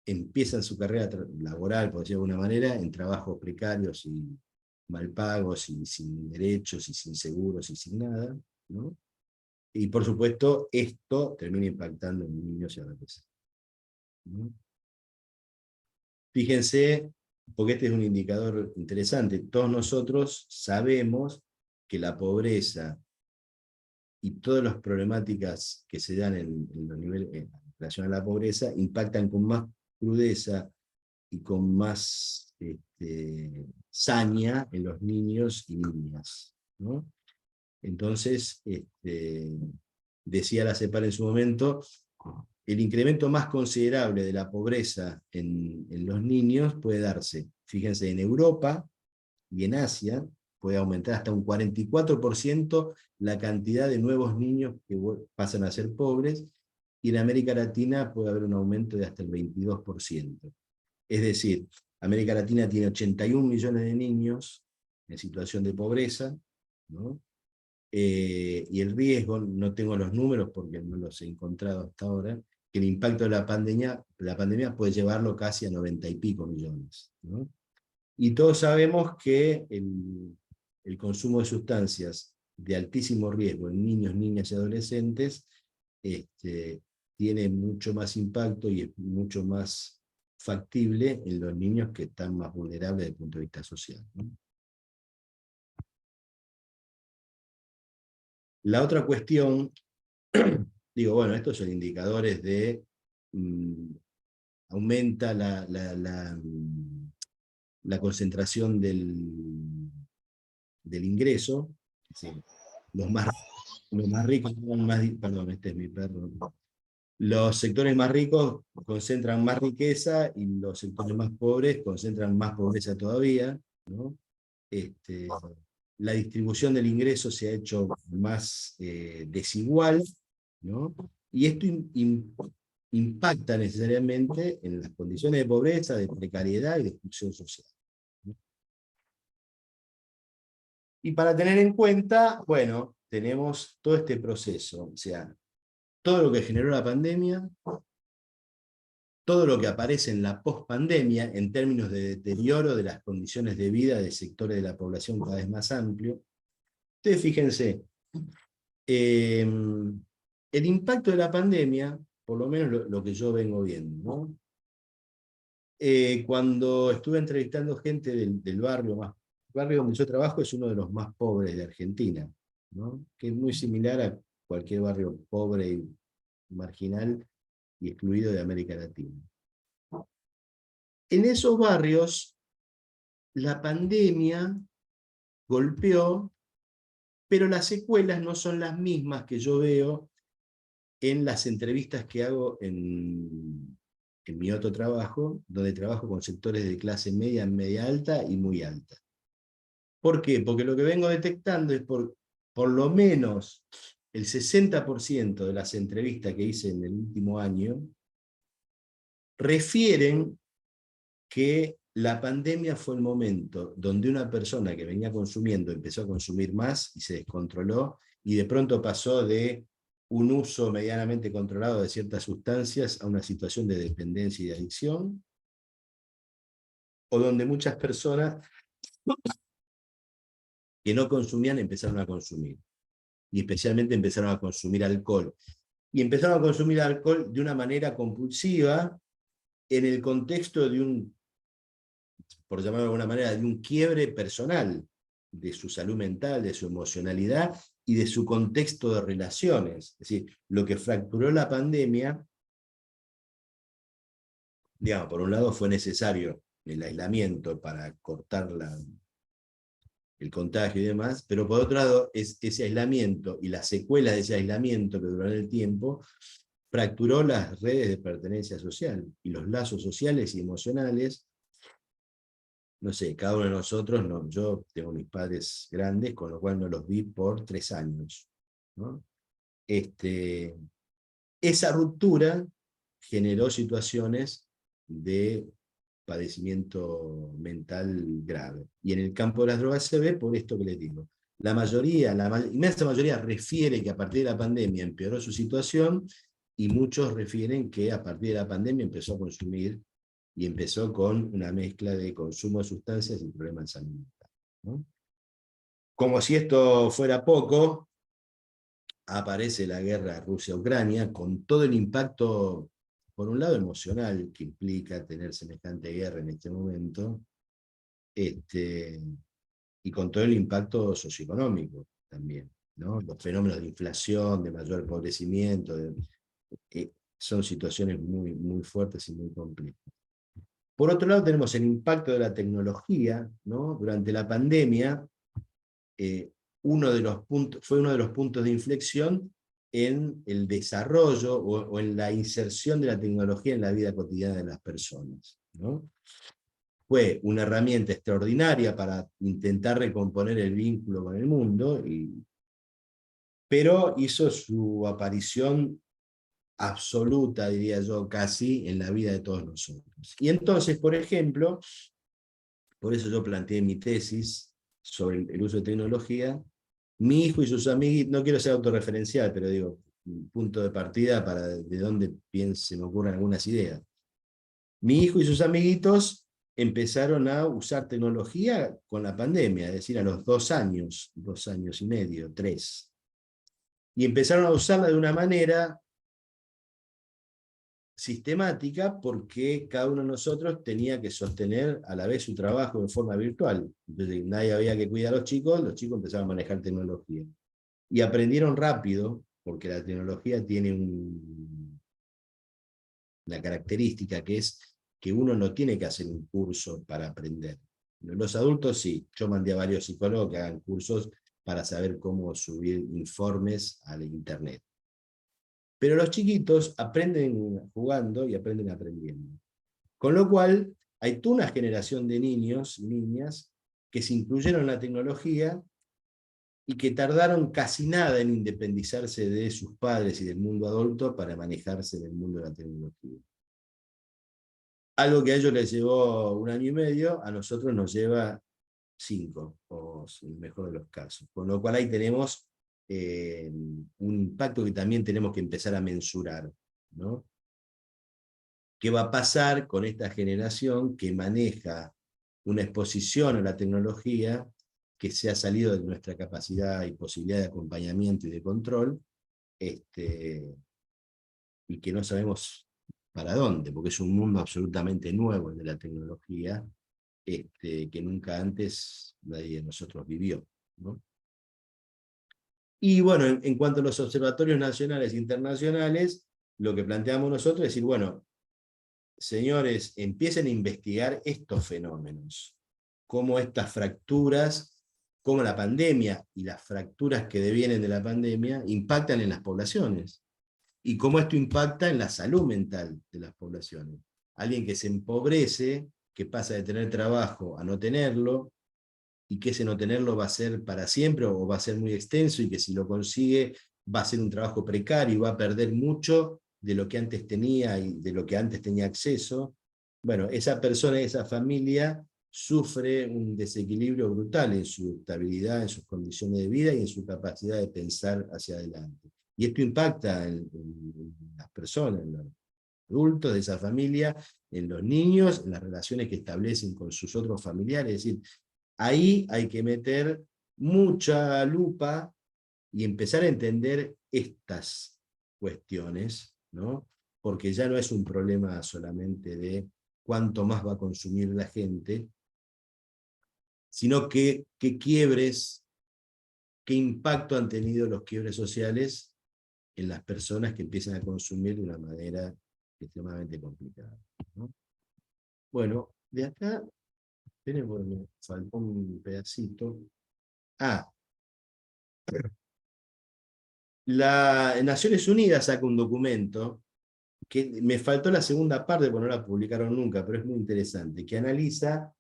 E: empiezan su carrera laboral, por decirlo de alguna manera, en trabajos precarios y mal pagos, y sin derechos, y sin seguros, y sin nada, ¿no? Y por supuesto, esto termina impactando en niños y adolescentes, ¿no? Fíjense, porque este es un indicador interesante, todos nosotros sabemos que la pobreza y todas las problemáticas que se dan en los niveles en relación a la pobreza impactan con más crudeza y con más saña en los niños y niñas, ¿no? Entonces, decía la CEPAL en su momento, el incremento más considerable de la pobreza en los niños puede darse, fíjense, en Europa y en Asia, puede aumentar hasta un 44% la cantidad de nuevos niños que pasan a ser pobres, y en América Latina puede haber un aumento de hasta el 22%. Es decir, América Latina tiene 81 millones de niños en situación de pobreza, ¿no? Y el riesgo, no tengo los números porque no los he encontrado hasta ahora, que el impacto de la pandemia puede llevarlo casi a 90 y pico millones, ¿no? Y todos sabemos que el consumo de sustancias de altísimo riesgo en niños, niñas y adolescentes tiene mucho más impacto y es mucho más factible en los niños que están más vulnerables desde el punto de vista social, ¿no? La otra cuestión, digo, bueno, estos son indicadores de aumenta la concentración del ingreso, ¿sí? Los más ricos, perdón, este es mi perro. Los sectores más ricos concentran más riqueza, y los sectores más pobres concentran más pobreza todavía, ¿no? La distribución del ingreso se ha hecho más desigual, ¿no? Y esto impacta necesariamente en las condiciones de pobreza, de precariedad y de exclusión social, ¿no? Y para tener en cuenta, bueno, tenemos todo este proceso, o sea, todo lo que generó la pandemia, todo lo que aparece en la pospandemia en términos de deterioro de las condiciones de vida de sectores de la población cada vez más amplio. Ustedes fíjense, el impacto de la pandemia, por lo menos lo que yo vengo viendo, ¿no? Cuando estuve entrevistando gente del barrio, el barrio donde yo trabajo es uno de los más pobres de Argentina, ¿no? Que es muy similar a cualquier barrio pobre y marginal y excluido de América Latina. En esos barrios, la pandemia golpeó, pero las secuelas no son las mismas que yo veo en las entrevistas que hago en mi otro trabajo, donde trabajo con sectores de clase media, media alta y muy alta. ¿Por qué? Porque lo que vengo detectando es por lo menos el 60% de las entrevistas que hice en el último año refieren que la pandemia fue el momento donde una persona que venía consumiendo empezó a consumir más y se descontroló, y de pronto pasó de un uso medianamente controlado de ciertas sustancias a una situación de dependencia y de adicción, o donde muchas personas que no consumían empezaron a consumir, y especialmente empezaron a consumir alcohol. Y empezaron a consumir alcohol de una manera compulsiva en el contexto de un, por llamarlo de alguna manera, de un quiebre personal de su salud mental, de su emocionalidad y de su contexto de relaciones. Es decir, lo que fracturó la pandemia, digamos, por un lado fue necesario el aislamiento para cortar el contagio y demás, pero por otro lado, ese aislamiento y las secuelas de ese aislamiento que duró en el tiempo, fracturó las redes de pertenencia social y los lazos sociales y emocionales. No sé, cada uno de nosotros, no, yo tengo mis padres grandes, con lo cual no los vi por 3 años, ¿no? Esa ruptura generó situaciones de padecimiento mental grave. Y en el campo de las drogas se ve por esto que les digo. La mayoría, inmensa mayoría refiere que a partir de la pandemia empeoró su situación, y muchos refieren que a partir de la pandemia empezó a consumir, y empezó con una mezcla de consumo de sustancias y problemas de salud mental, ¿no? Como si esto fuera poco, aparece la guerra Rusia-Ucrania con todo el impacto, por un lado emocional, que implica tener semejante guerra en este momento, y con todo el impacto socioeconómico también, ¿no? Los fenómenos de inflación, de mayor empobrecimiento, son situaciones muy, muy fuertes y muy complejas. Por otro lado, tenemos el impacto de la tecnología, ¿no? Durante la pandemia, fue uno de los puntos de inflexión en el desarrollo o en la inserción de la tecnología en la vida cotidiana de las personas, ¿no? Fue una herramienta extraordinaria para intentar recomponer el vínculo con el mundo, pero hizo su aparición absoluta, diría yo, casi en la vida de todos nosotros. Y entonces, por ejemplo, por eso yo planteé mi tesis sobre el uso de tecnología. Mi hijo y sus amiguitos, no quiero ser autorreferencial, pero digo, un punto de partida para de dónde se me ocurran algunas ideas. Mi hijo y sus amiguitos empezaron a usar tecnología con la pandemia, es decir, a los 2 años y medio, 3. Y empezaron a usarla de una manera sistemática, porque cada uno de nosotros tenía que sostener a la vez su trabajo en forma virtual. Entonces nadie había que cuidar a los chicos empezaron a manejar tecnología. Y aprendieron rápido, porque la tecnología tiene una característica, que es que uno no tiene que hacer un curso para aprender. Los adultos sí, yo mandé a varios psicólogos que hagan cursos para saber cómo subir informes a la internet. Pero los chiquitos aprenden jugando y aprenden aprendiendo. Con lo cual, hay toda una generación de niños y niñas que se incluyeron en la tecnología y que tardaron casi nada en independizarse de sus padres y del mundo adulto para manejarse en el mundo de la tecnología. Algo que a ellos les llevó 1 año y medio, a nosotros nos lleva 5, o en el mejor de los casos. Con lo cual ahí tenemos un impacto que también tenemos que empezar a mensurar, ¿no? ¿Qué va a pasar con esta generación que maneja una exposición a la tecnología que se ha salido de nuestra capacidad y posibilidad de acompañamiento y de control, y que no sabemos para dónde, porque es un mundo absolutamente nuevo el de la tecnología, que nunca antes nadie de nosotros vivió, ¿no? Y bueno, en cuanto a los observatorios nacionales e internacionales, lo que planteamos nosotros es decir, bueno, señores, empiecen a investigar estos fenómenos, cómo estas fracturas, cómo la pandemia y las fracturas que devienen de la pandemia impactan en las poblaciones, y cómo esto impacta en la salud mental de las poblaciones. Alguien que se empobrece, que pasa de tener trabajo a no tenerlo, y que ese no tenerlo va a ser para siempre o va a ser muy extenso, y que si lo consigue va a ser un trabajo precario y va a perder mucho de lo que antes tenía y de lo que antes tenía acceso, bueno, esa persona, esa familia sufre un desequilibrio brutal en su estabilidad, en sus condiciones de vida y en su capacidad de pensar hacia adelante. Y esto impacta en las personas, en los adultos de esa familia, en los niños, en las relaciones que establecen con sus otros familiares. Es decir, ahí hay que meter mucha lupa y empezar a entender estas cuestiones, ¿no? Porque ya no es un problema solamente de cuánto más va a consumir la gente, sino que quiebres, qué impacto han tenido los quiebres sociales en las personas que empiezan a consumir de una manera extremadamente complicada, ¿no? Bueno, de acá, tenemos, me faltó un pedacito. Ah, la Naciones Unidas saca un documento que me faltó la segunda parte porque no la publicaron nunca, pero es muy interesante, que analiza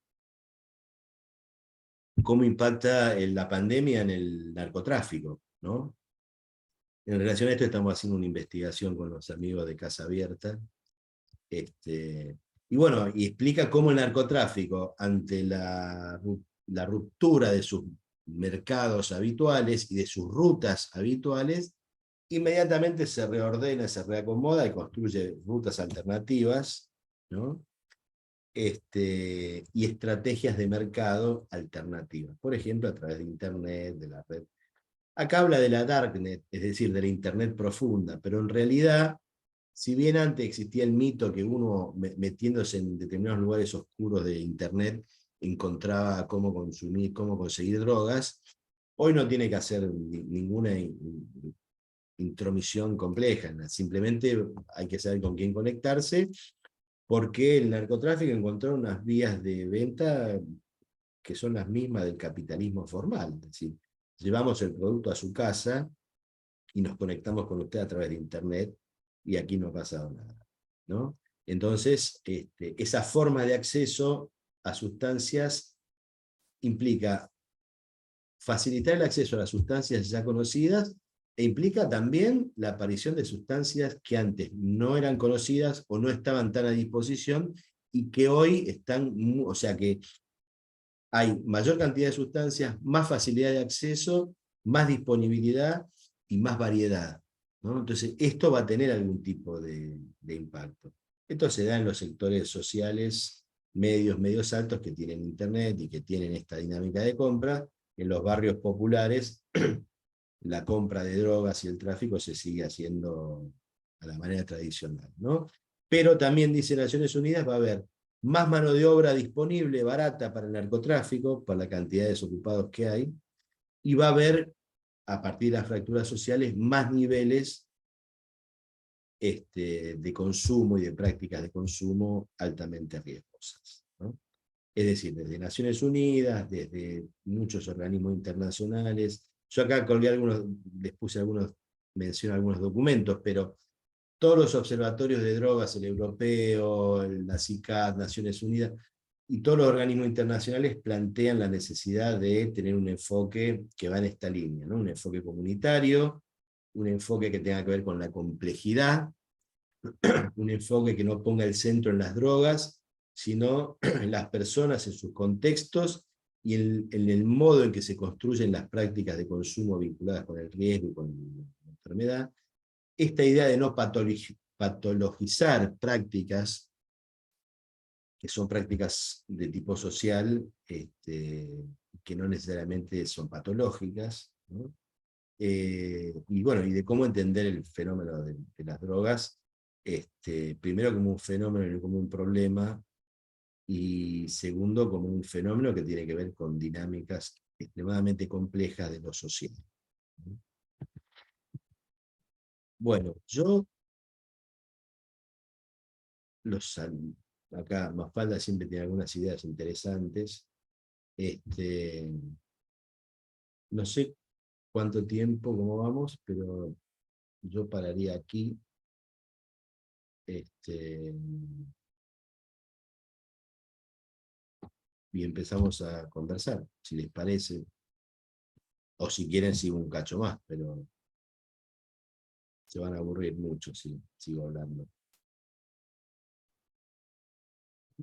E: cómo impacta la pandemia en el narcotráfico, ¿no? En relación a esto estamos haciendo una investigación con los amigos de Casa Abierta, y bueno, y explica cómo el narcotráfico, ante la ruptura de sus mercados habituales y de sus rutas habituales, inmediatamente se reordena, se reacomoda y construye rutas alternativas, ¿no? Y estrategias de mercado alternativas, por ejemplo, a través de Internet, de la red. Acá habla de la Darknet, es decir, de la Internet profunda, pero en realidad, si bien antes existía el mito que uno, metiéndose en determinados lugares oscuros de Internet, encontraba cómo consumir, cómo conseguir drogas, hoy no tiene que hacer ninguna intromisión compleja, simplemente hay que saber con quién conectarse, porque el narcotráfico encontró unas vías de venta que son las mismas del capitalismo formal. Es decir, llevamos el producto a su casa y nos conectamos con usted a través de Internet y aquí no ha pasado nada, ¿no? Entonces, esa forma de acceso a sustancias implica facilitar el acceso a las sustancias ya conocidas e implica también la aparición de sustancias que antes no eran conocidas o no estaban tan a disposición y que hoy están, o sea que hay mayor cantidad de sustancias, más facilidad de acceso, más disponibilidad y más variedad, ¿no? Entonces, esto va a tener algún tipo de impacto. Esto se da en los sectores sociales medios altos que tienen Internet y que tienen esta dinámica de compra. En los barrios populares, la compra de drogas y el tráfico se sigue haciendo a la manera tradicional, ¿no? Pero también, dice Naciones Unidas, va a haber más mano de obra disponible, barata para el narcotráfico, por la cantidad de desocupados que hay, y va a haber, a partir de las fracturas sociales, más niveles de consumo y de prácticas de consumo altamente riesgosas, ¿no? Es decir, desde Naciones Unidas, desde muchos organismos internacionales. Yo acá colgué algunos, les puse algunos, menciono algunos documentos, pero todos los observatorios de drogas, el europeo, la CICAD, Naciones Unidas, y todos los organismos internacionales plantean la necesidad de tener un enfoque que va en esta línea, ¿no? Un enfoque comunitario, un enfoque que tenga que ver con la complejidad, un enfoque que no ponga el centro en las drogas, sino en las personas, en sus contextos y en el modo en que se construyen las prácticas de consumo vinculadas con el riesgo y con la enfermedad. Esta idea de no patologizar prácticas, que son prácticas de tipo social, que no necesariamente son patológicas, ¿no? Y bueno, y de cómo entender el fenómeno de las drogas, primero como un fenómeno y no como un problema, y segundo como un fenómeno que tiene que ver con dinámicas extremadamente complejas de lo social, ¿no? Bueno, yo acá Mafalda siempre tiene algunas ideas interesantes. No sé cuánto tiempo, cómo vamos, pero yo pararía aquí. Y empezamos a conversar, si les parece, o si quieren sigo un cacho más, pero se van a aburrir mucho si sigo hablando.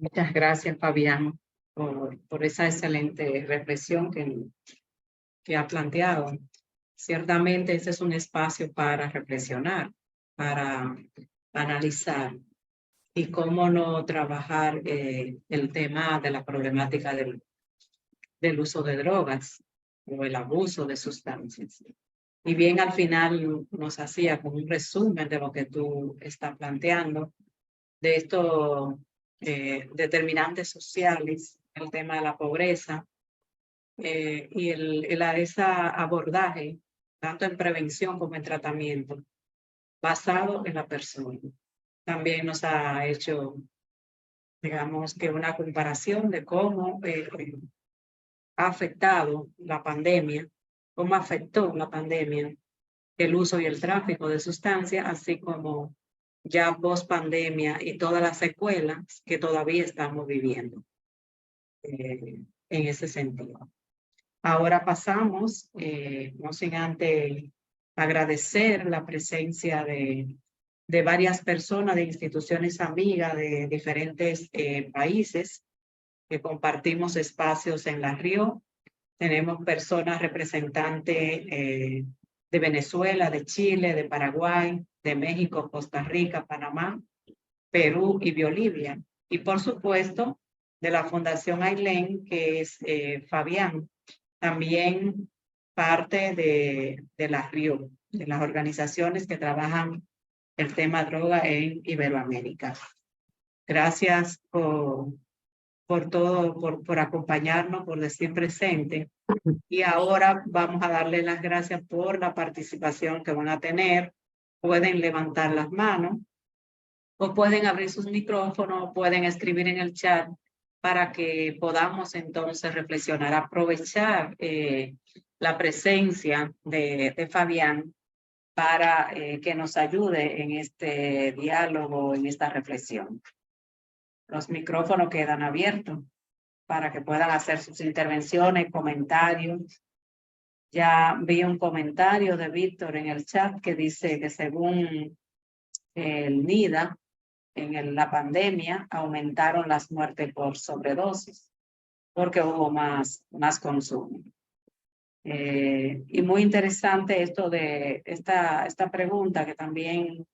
C: Muchas gracias, Fabián, por esa excelente reflexión que ha planteado. Ciertamente ese es un espacio para reflexionar, para analizar y cómo no trabajar el tema de la problemática del uso de drogas o el abuso de sustancias. Y bien, al final nos hacía como un resumen de lo que tú estás planteando, de estos determinantes sociales, el tema de la pobreza y ese abordaje, tanto en prevención como en tratamiento, basado en la persona. También nos ha hecho, digamos, que una comparación de cómo ha afectado la pandemia, cómo afectó la pandemia el uso y el tráfico de sustancias, así como ya post pandemia y todas las secuelas que todavía estamos viviendo en ese sentido. Ahora pasamos, no sin antes agradecer la presencia de varias personas, de instituciones amigas de diferentes países que compartimos espacios en La Río. Tenemos personas representantes de Venezuela, de Chile, de Paraguay, de México, Costa Rica, Panamá, Perú y Bolivia. Y por supuesto, de la Fundación Ailén, que es Fabián, también parte de La Río, de las organizaciones que trabajan el tema droga en Iberoamérica. Gracias por todo, por acompañarnos, por decir presente. Y ahora vamos a darle las gracias por la participación que van a tener. Pueden levantar las manos o pueden abrir sus micrófonos, pueden escribir en el chat para que podamos entonces reflexionar, aprovechar la presencia de Fabián para que nos ayude en este diálogo, en esta reflexión. Los micrófonos quedan abiertos para que puedan hacer sus intervenciones, comentarios. Ya vi un comentario de Víctor en el chat que dice que según el NIDA, en la pandemia aumentaron las muertes por sobredosis porque hubo más consumo. Y muy interesante esto de esta pregunta que también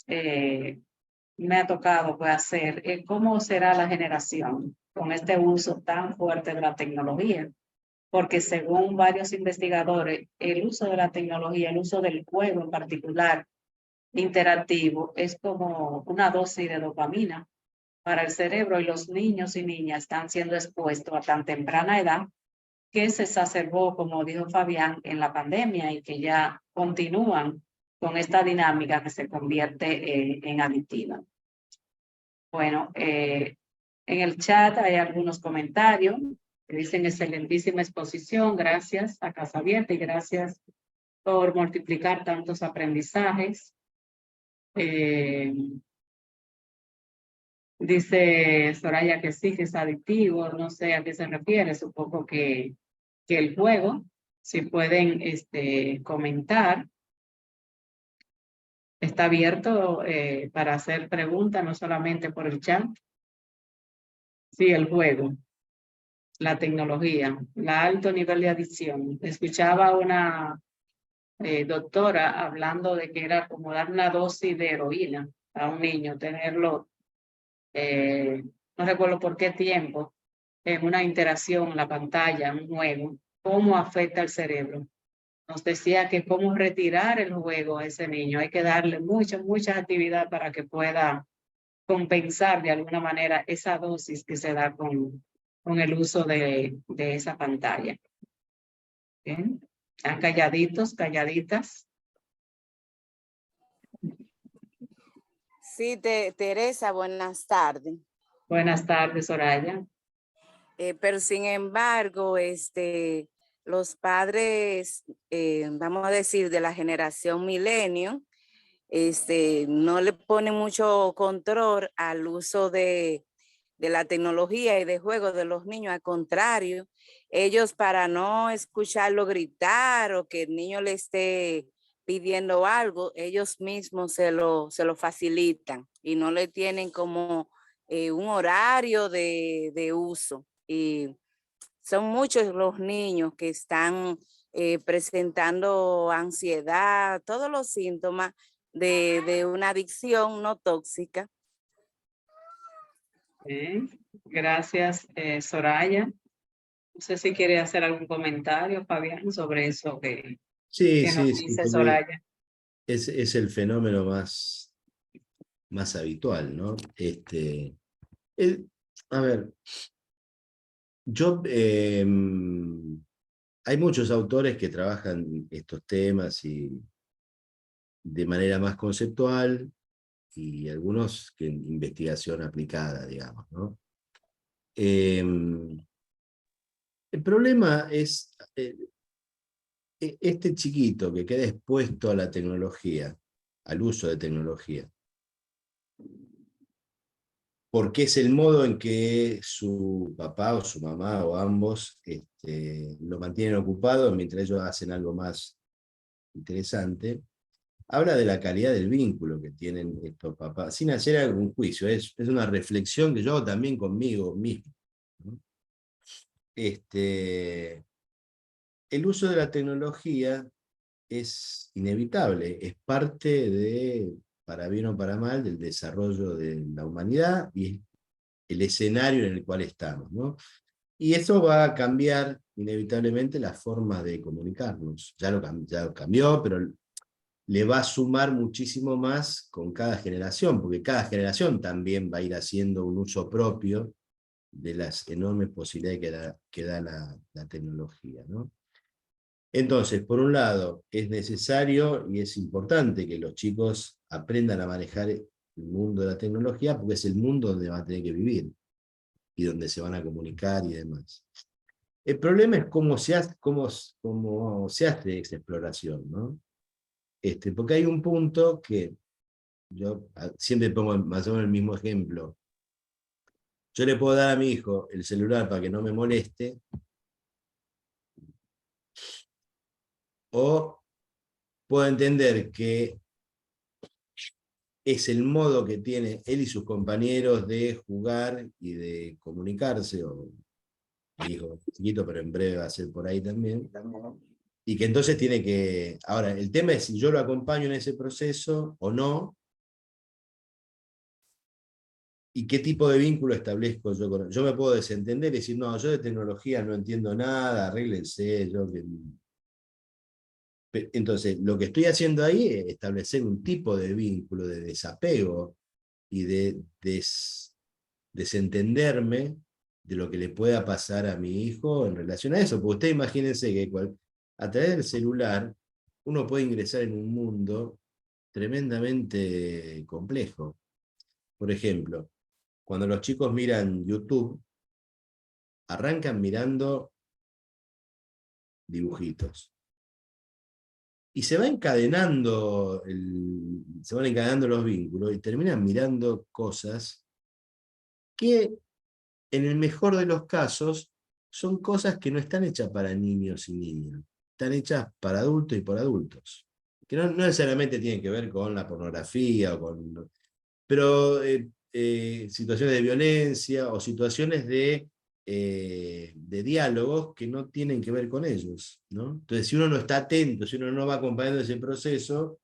C: me ha tocado hacer, ¿cómo será la generación con este uso tan fuerte de la tecnología? Porque según varios investigadores, el uso de la tecnología, el uso del juego en particular, interactivo, es como una dosis de dopamina para el cerebro y los niños y niñas están siendo expuestos a tan temprana edad que se exacerbó, como dijo Fabián, en la pandemia y que ya continúan con esta dinámica que se convierte en adictiva. Bueno, en el chat hay algunos comentarios que dicen excelentísima exposición, gracias a Casa Abierta y gracias por multiplicar tantos aprendizajes. Dice Soraya que sí, que es adictivo, no sé a qué se refiere, supongo que el juego, si pueden comentar. Está abierto para hacer preguntas, no solamente por el chat. Sí, el juego, la tecnología, el alto nivel de adicción. Escuchaba una doctora hablando de que era como dar una dosis de heroína a un niño, tenerlo, no recuerdo por qué tiempo, en una interacción, la pantalla, un juego, cómo afecta al cerebro. Nos decía que cómo retirar el juego a ese niño. Hay que darle mucha actividad para que pueda compensar de alguna manera esa dosis que se da con el uso de esa pantalla. ¿Bien? ¿Están calladitos, calladitas?
F: Sí, Teresa, buenas tardes.
C: Buenas tardes, Soraya.
F: Pero sin embargo, los padres, vamos a decir, de la generación milenio, no le ponen mucho control al uso de la tecnología y de juegos de los niños. Al contrario, ellos para no escucharlo gritar o que el niño le esté pidiendo algo, ellos mismos se lo facilitan y no le tienen como un horario de uso. Y son muchos los niños que están presentando ansiedad, todos los síntomas de una adicción no tóxica.
C: Gracias, Soraya. No sé si quiere hacer algún comentario, Fabián, sobre eso
E: Sí,
C: que nos
E: sí, sí,
C: dice
E: porque
C: Soraya.
E: es el fenómeno más habitual, ¿no? A ver, yo, hay muchos autores que trabajan estos temas y de manera más conceptual y algunos que en investigación aplicada, digamos, ¿no? El problema es este chiquito que queda expuesto a la tecnología, al uso de tecnología, porque es el modo en que su papá o su mamá o ambos lo mantienen ocupado mientras ellos hacen algo más interesante. Habla de la calidad del vínculo que tienen estos papás, sin hacer algún juicio, es una reflexión que yo hago también conmigo mismo, ¿no? El uso de la tecnología es inevitable, es parte de, para bien o para mal, del desarrollo de la humanidad y el escenario en el cual estamos, ¿no? Y eso va a cambiar inevitablemente la forma de comunicarnos. Ya lo cambió, pero le va a sumar muchísimo más con cada generación, porque cada generación también va a ir haciendo un uso propio de las enormes posibilidades que da la tecnología, ¿no? Entonces, por un lado, es necesario y es importante que los chicos aprendan a manejar el mundo de la tecnología, porque es el mundo donde van a tener que vivir y donde se van a comunicar y demás. El problema es cómo se hace esa exploración, ¿no? Porque hay un punto que yo siempre pongo más o menos el mismo ejemplo. Yo le puedo dar a mi hijo el celular para que no me moleste, o puedo entender que es el modo que tiene él y sus compañeros de jugar y de comunicarse, o mi hijo chiquito, pero en breve va a ser por ahí también, y que entonces tiene que... Ahora, el tema es si yo lo acompaño en ese proceso o no, y qué tipo de vínculo establezco yo con él. Yo me puedo desentender y decir, no, yo de tecnología no entiendo nada, arréglense, yo que... Entonces, lo que estoy haciendo ahí es establecer un tipo de vínculo, de desapego y de desentenderme de lo que le pueda pasar a mi hijo en relación a eso. Porque usted imagínense que a través del celular uno puede ingresar en un mundo tremendamente complejo. Por ejemplo, cuando los chicos miran YouTube, arrancan mirando dibujitos. Y se van encadenando los vínculos y terminan mirando cosas que, en el mejor de los casos, son cosas que no están hechas para niños y niñas. Están hechas para adultos y por adultos. Que no necesariamente tienen que ver con la pornografía, pero situaciones de violencia o situaciones de diálogos que no tienen que ver con ellos, ¿no? Entonces, si uno no está atento, si uno no va acompañando ese proceso,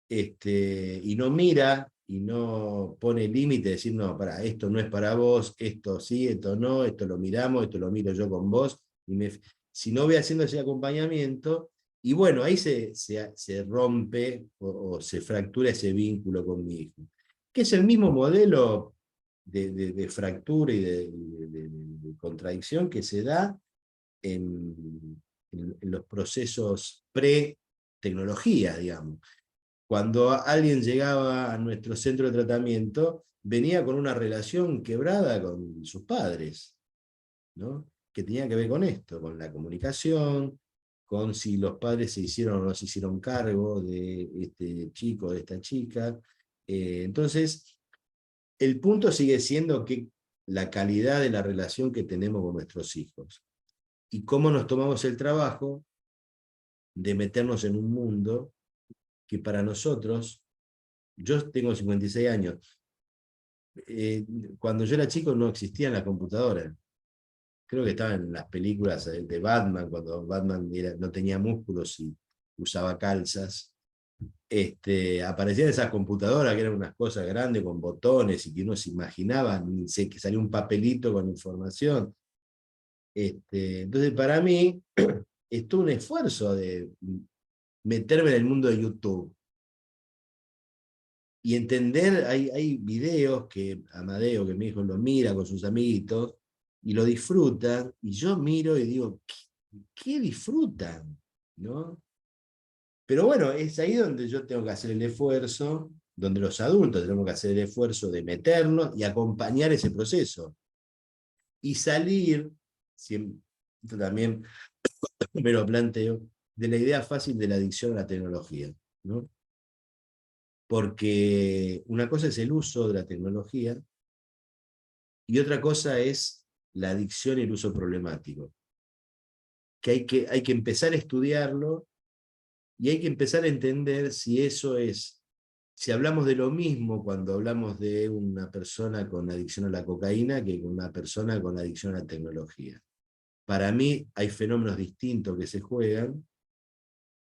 E: y no mira y no pone límite, decir, no, para, esto no es para vos, esto sí, esto no, esto lo miramos, esto lo miro yo con vos, si no voy haciendo ese acompañamiento, y bueno, ahí se rompe o se fractura ese vínculo con mi hijo, que es el mismo modelo de fractura y de contradicción que se da en los procesos pre-tecnología, digamos. Cuando alguien llegaba a nuestro centro de tratamiento, venía con una relación quebrada con sus padres, ¿no? Que tenía que ver con esto, con la comunicación, con si los padres se hicieron o no se hicieron cargo de este chico o de esta chica. Entonces, el punto sigue siendo que la calidad de la relación que tenemos con nuestros hijos y cómo nos tomamos el trabajo de meternos en un mundo que para nosotros, yo tengo 56 años, cuando yo era chico no existían las computadoras. Creo que estaban en las películas de Batman, cuando Batman no tenía músculos y usaba calzas. Aparecían esas computadoras que eran unas cosas grandes con botones y que uno se imaginaba, que salía un papelito con información. Entonces para mí es todo un esfuerzo de meterme en el mundo de YouTube y entender, hay videos que Amadeo, que mi hijo lo mira con sus amiguitos, y lo disfrutan, y yo miro y digo, ¿qué disfrutan? ¿No? Pero bueno, es ahí donde yo tengo que hacer el esfuerzo, donde los adultos tenemos que hacer el esfuerzo de meternos y acompañar ese proceso. Y salir, siempre, también me lo planteo, de la idea fácil de la adicción a la tecnología, ¿no? Porque una cosa es el uso de la tecnología y otra cosa es la adicción y el uso problemático. Que hay que empezar a estudiarlo y hay que empezar a entender si eso es, si hablamos de lo mismo cuando hablamos de una persona con adicción a la cocaína que con una persona con adicción a la tecnología. Para mí hay fenómenos distintos que se juegan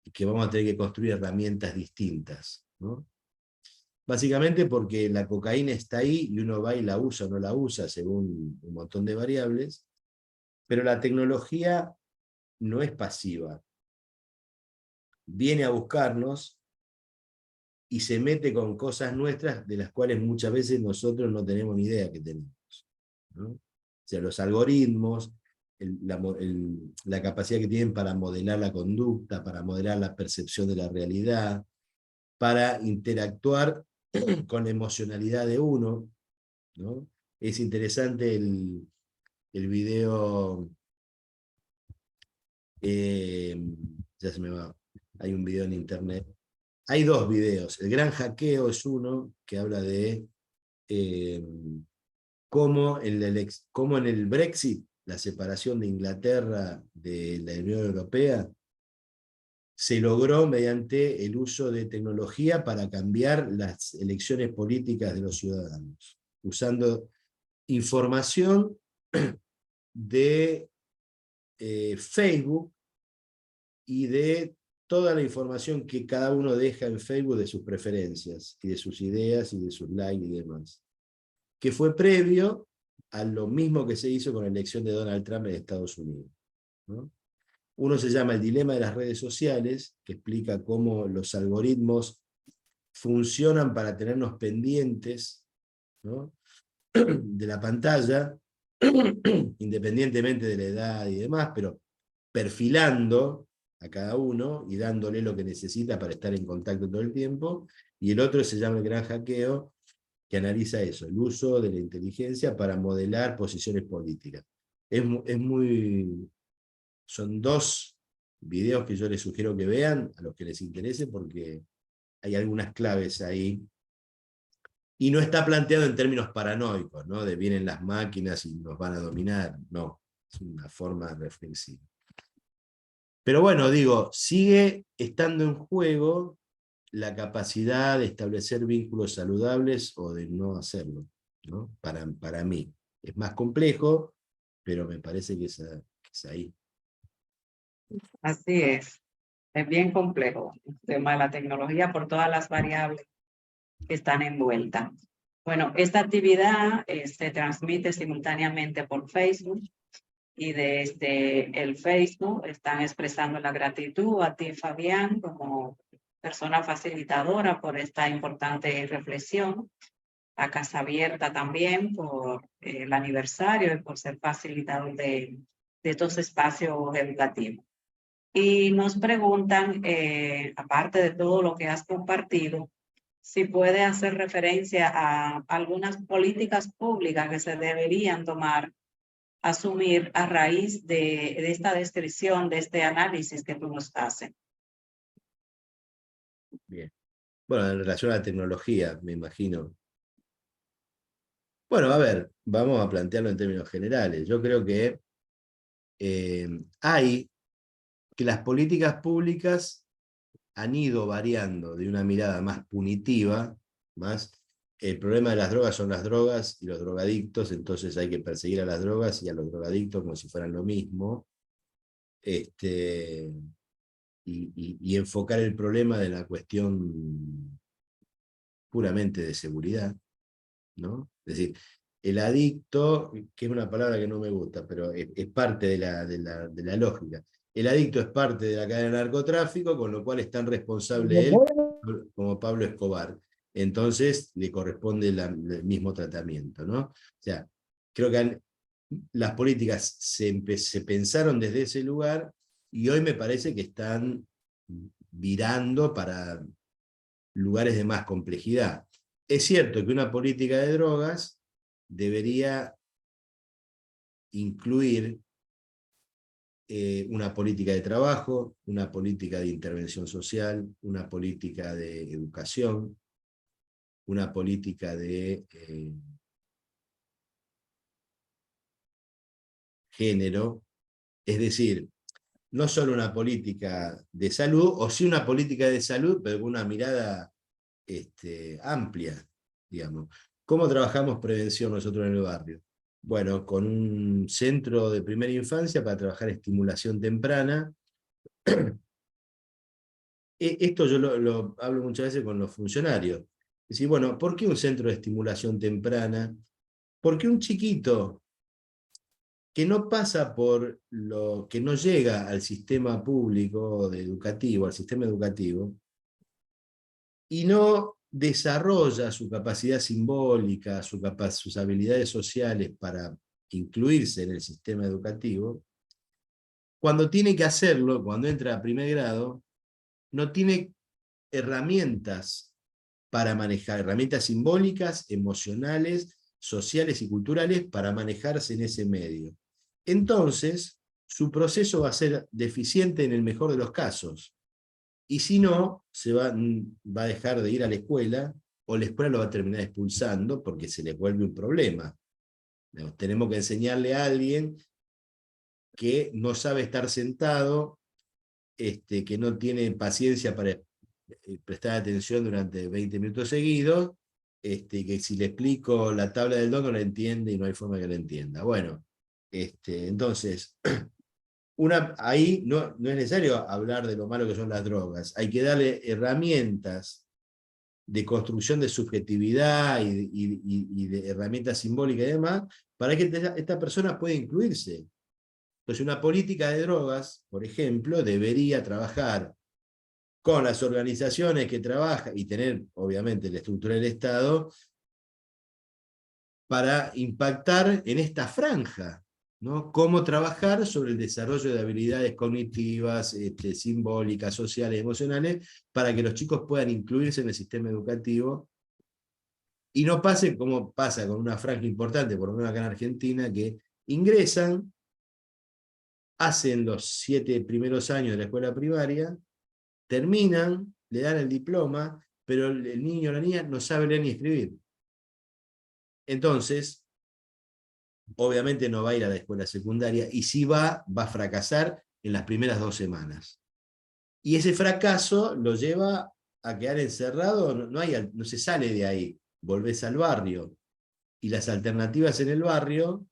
E: y que vamos a tener que construir herramientas distintas, ¿no? Básicamente porque la cocaína está ahí y uno va y la usa o no la usa según un montón de variables, pero la tecnología no es pasiva. Viene a buscarnos y se mete con cosas nuestras de las cuales muchas veces nosotros no tenemos ni idea que tenemos, ¿no? O sea, los algoritmos, la capacidad que tienen para modelar la conducta, para modelar la percepción de la realidad, para interactuar con la emocionalidad de uno, ¿no? Es interesante el video, ya se me va, hay un video en internet, hay dos videos, el gran hackeo es uno que habla de cómo en el Brexit, la separación de Inglaterra de la Unión Europea, se logró mediante el uso de tecnología para cambiar las elecciones políticas de los ciudadanos, usando información de Facebook y de toda la información que cada uno deja en Facebook de sus preferencias, y de sus ideas, y de sus likes y demás. Que fue previo a lo mismo que se hizo con la elección de Donald Trump en Estados Unidos, ¿no? Uno se llama El dilema de las redes sociales, que explica cómo los algoritmos funcionan para tenernos pendientes, ¿no?, de la pantalla, independientemente de la edad y demás, pero perfilando a cada uno y dándole lo que necesita para estar en contacto todo el tiempo. Y el otro se llama El gran hackeo, que analiza eso, el uso de la inteligencia para modelar posiciones políticas. Son dos videos que yo les sugiero que vean, a los que les interese, porque hay algunas claves ahí. Y no está planteado en términos paranoicos, ¿no?, de vienen las máquinas y nos van a dominar. No, es una forma reflexiva. Pero bueno, digo, sigue estando en juego la capacidad de establecer vínculos saludables o de no hacerlo, ¿no? Para mí. Es más complejo, pero me parece que es ahí.
C: Así es bien complejo el tema de la tecnología por todas las variables que están envueltas. Bueno, esta actividad se transmite simultáneamente por Facebook y desde el Facebook están expresando la gratitud a ti, Fabián, como persona facilitadora por esta importante reflexión. A Casa Abierta también por el aniversario y por ser facilitador de estos espacios educativos. Y nos preguntan, aparte de todo lo que has compartido, si puede hacer referencia a algunas políticas públicas que se deberían asumir a raíz de esta descripción, de este análisis que tú nos haces.
E: Bien. Bueno, en relación a la tecnología, me imagino. Bueno, a ver, vamos a plantearlo en términos generales. Yo creo que que las políticas públicas han ido variando de una mirada más punitiva, más el problema de las drogas son las drogas y los drogadictos, entonces hay que perseguir a las drogas y a los drogadictos como si fueran lo mismo, y enfocar el problema de la cuestión puramente de seguridad, ¿no? Es decir, el adicto, que es una palabra que no me gusta, pero es parte de la lógica. El adicto es parte de la cadena de narcotráfico, con lo cual es tan responsable él como Pablo Escobar. Entonces le corresponde el mismo tratamiento, ¿no? O sea, creo que las políticas se pensaron desde ese lugar y hoy me parece que están virando para lugares de más complejidad. Es cierto que una política de drogas debería incluir una política de trabajo, una política de intervención social, una política de educación, una política de género, es decir, no solo una política de salud, o sí una política de salud, pero con una mirada amplia, digamos. ¿Cómo trabajamos prevención nosotros en el barrio? Bueno, con un centro de primera infancia para trabajar estimulación temprana. Esto yo lo hablo muchas veces con los funcionarios. Es decir, bueno, ¿por qué un centro de estimulación temprana? Porque un chiquito que no pasa por lo que no llega al sistema público educativo, al sistema educativo, y no desarrolla su capacidad simbólica, sus habilidades sociales para incluirse en el sistema educativo, cuando tiene que hacerlo, cuando entra a primer grado, no tiene herramientas para manejar, herramientas simbólicas, emocionales, sociales y culturales para manejarse en ese medio. Entonces, su proceso va a ser deficiente en el mejor de los casos. Y si no, va a dejar de ir a la escuela, o la escuela lo va a terminar expulsando porque se le vuelve un problema. Tenemos que enseñarle a alguien que no sabe estar sentado, que no tiene paciencia para prestar atención durante 20 minutos seguidos, que si le explico la tabla del 2 no la entiende y no hay forma que la entienda. Bueno, entonces, ahí no es necesario hablar de lo malo que son las drogas, hay que darle herramientas de construcción de subjetividad y de herramientas simbólicas y demás, para que esta persona pueda incluirse. Entonces una política de drogas, por ejemplo, debería trabajar con las organizaciones que trabajan y tener, obviamente, la estructura del Estado para impactar en esta franja, ¿no? Cómo trabajar sobre el desarrollo de habilidades cognitivas, simbólicas, sociales, emocionales, para que los chicos puedan incluirse en el sistema educativo y no pase como pasa con una franja importante, por lo menos acá en Argentina, que ingresan, hacen los 7 primeros años de la escuela primaria, terminan, le dan el diploma, pero el niño o la niña no sabe leer ni escribir. Entonces, obviamente no va a ir a la escuela secundaria, y si va a fracasar en las primeras 2 semanas. Y ese fracaso lo lleva a quedar encerrado, no se sale de ahí, volvés al barrio. Y las alternativas en el barrio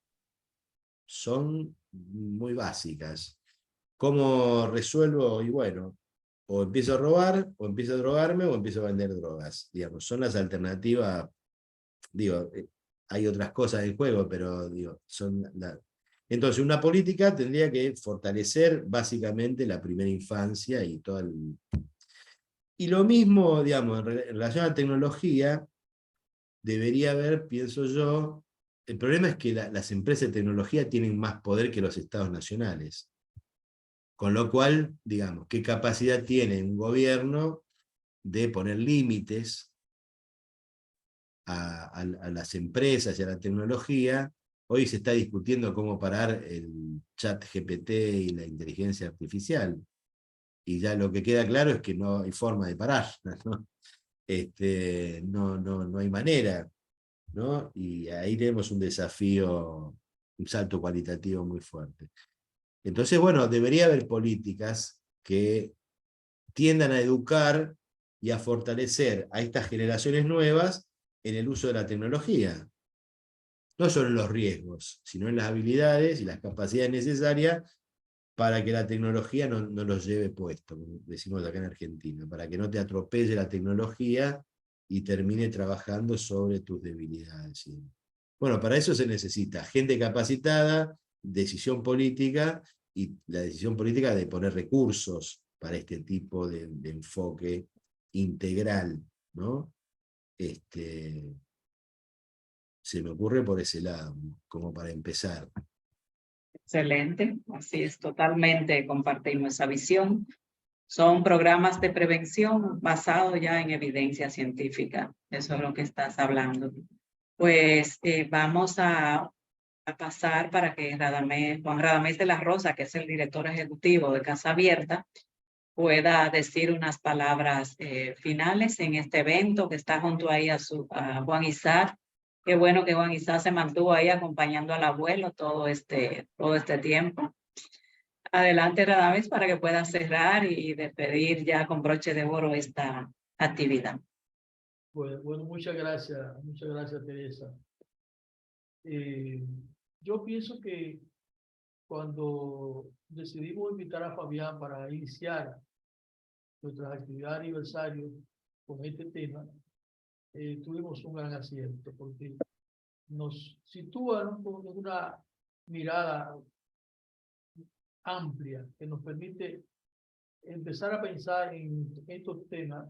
E: son muy básicas. ¿Cómo resuelvo? Y bueno, o empiezo a robar, o empiezo a drogarme, o empiezo a vender drogas. Digamos, son las alternativas. Digo, hay otras cosas en juego, pero digo, entonces una política tendría que fortalecer básicamente la primera infancia y todo Y lo mismo, digamos, en relación a la tecnología, debería haber, pienso yo, el problema es que las empresas de tecnología tienen más poder que los estados nacionales. Con lo cual, digamos, ¿qué capacidad tiene un gobierno de poner límites a las empresas y a la tecnología? Hoy se está discutiendo cómo parar el chat GPT y la inteligencia artificial. Y ya lo que queda claro es que no hay forma de parar, ¿no? No hay manera, ¿no? Y ahí tenemos un desafío, un salto cualitativo muy fuerte. Entonces, bueno, debería haber políticas que tiendan a educar y a fortalecer a estas generaciones nuevas en el uso de la tecnología. No solo en los riesgos, sino en las habilidades y las capacidades necesarias para que la tecnología no los lleve puesto, como decimos acá en Argentina, para que no te atropelle la tecnología y termine trabajando sobre tus debilidades. Bueno, para eso se necesita gente capacitada, decisión política, y la decisión política de poner recursos para este tipo de enfoque integral, ¿no? Se me ocurre por ese lado, como para empezar.
C: Excelente, así es, totalmente compartimos esa visión. Son programas de prevención basados ya en evidencia científica. Eso es lo que estás hablando. Pues vamos a pasar para que Juan Radamés de la Rosa, que es el director ejecutivo de Casa Abierta, pueda decir unas palabras finales en este evento, que está junto ahí a Juan Isaac. Qué bueno que Juan Isaac se mantuvo ahí acompañando al abuelo todo este tiempo. Adelante, Radamés, para que pueda cerrar y despedir ya con broche de oro esta actividad.
D: Bueno, muchas gracias, Teresa. Yo pienso que cuando decidimos invitar a Fabián para iniciar nuestras actividades de aniversario con este tema, tuvimos un gran acierto, porque nos sitúa en una mirada amplia que nos permite empezar a pensar en estos temas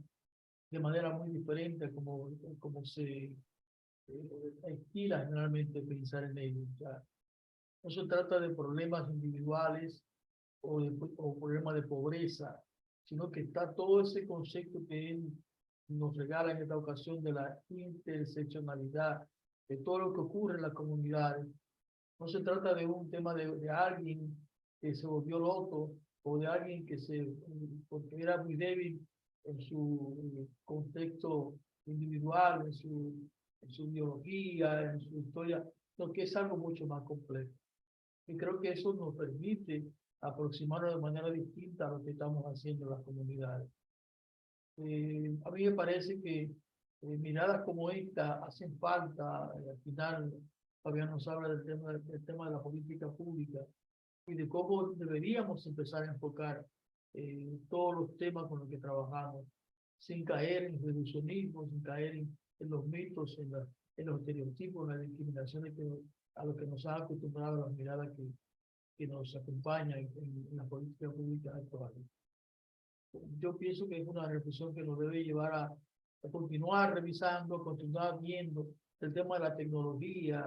D: de manera muy diferente como se estila generalmente pensar en ellos. O sea, no se trata de problemas individuales o problemas de pobreza, sino que está todo ese concepto que él nos regala en esta ocasión de la interseccionalidad, de todo lo que ocurre en las comunidades. No se trata de un tema de alguien que se volvió loco o de alguien porque era muy débil en su contexto individual, en su ideología, en su historia, lo que es algo mucho más complejo. Y creo que eso nos permite aproximarnos de manera distinta a lo que estamos haciendo en las comunidades. A mí me parece que miradas como esta hacen falta. Al final, Fabián nos habla del tema de la política pública y de cómo deberíamos empezar a enfocar todos los temas con los que trabajamos, sin caer en reduccionismo, sin caer en los mitos, en los estereotipos, en las discriminaciones a lo que nos han acostumbrado las miradas que nos acompañan en la política pública actual. Yo pienso que es una reflexión que nos debe llevar a continuar revisando, a continuar viendo el tema de la tecnología.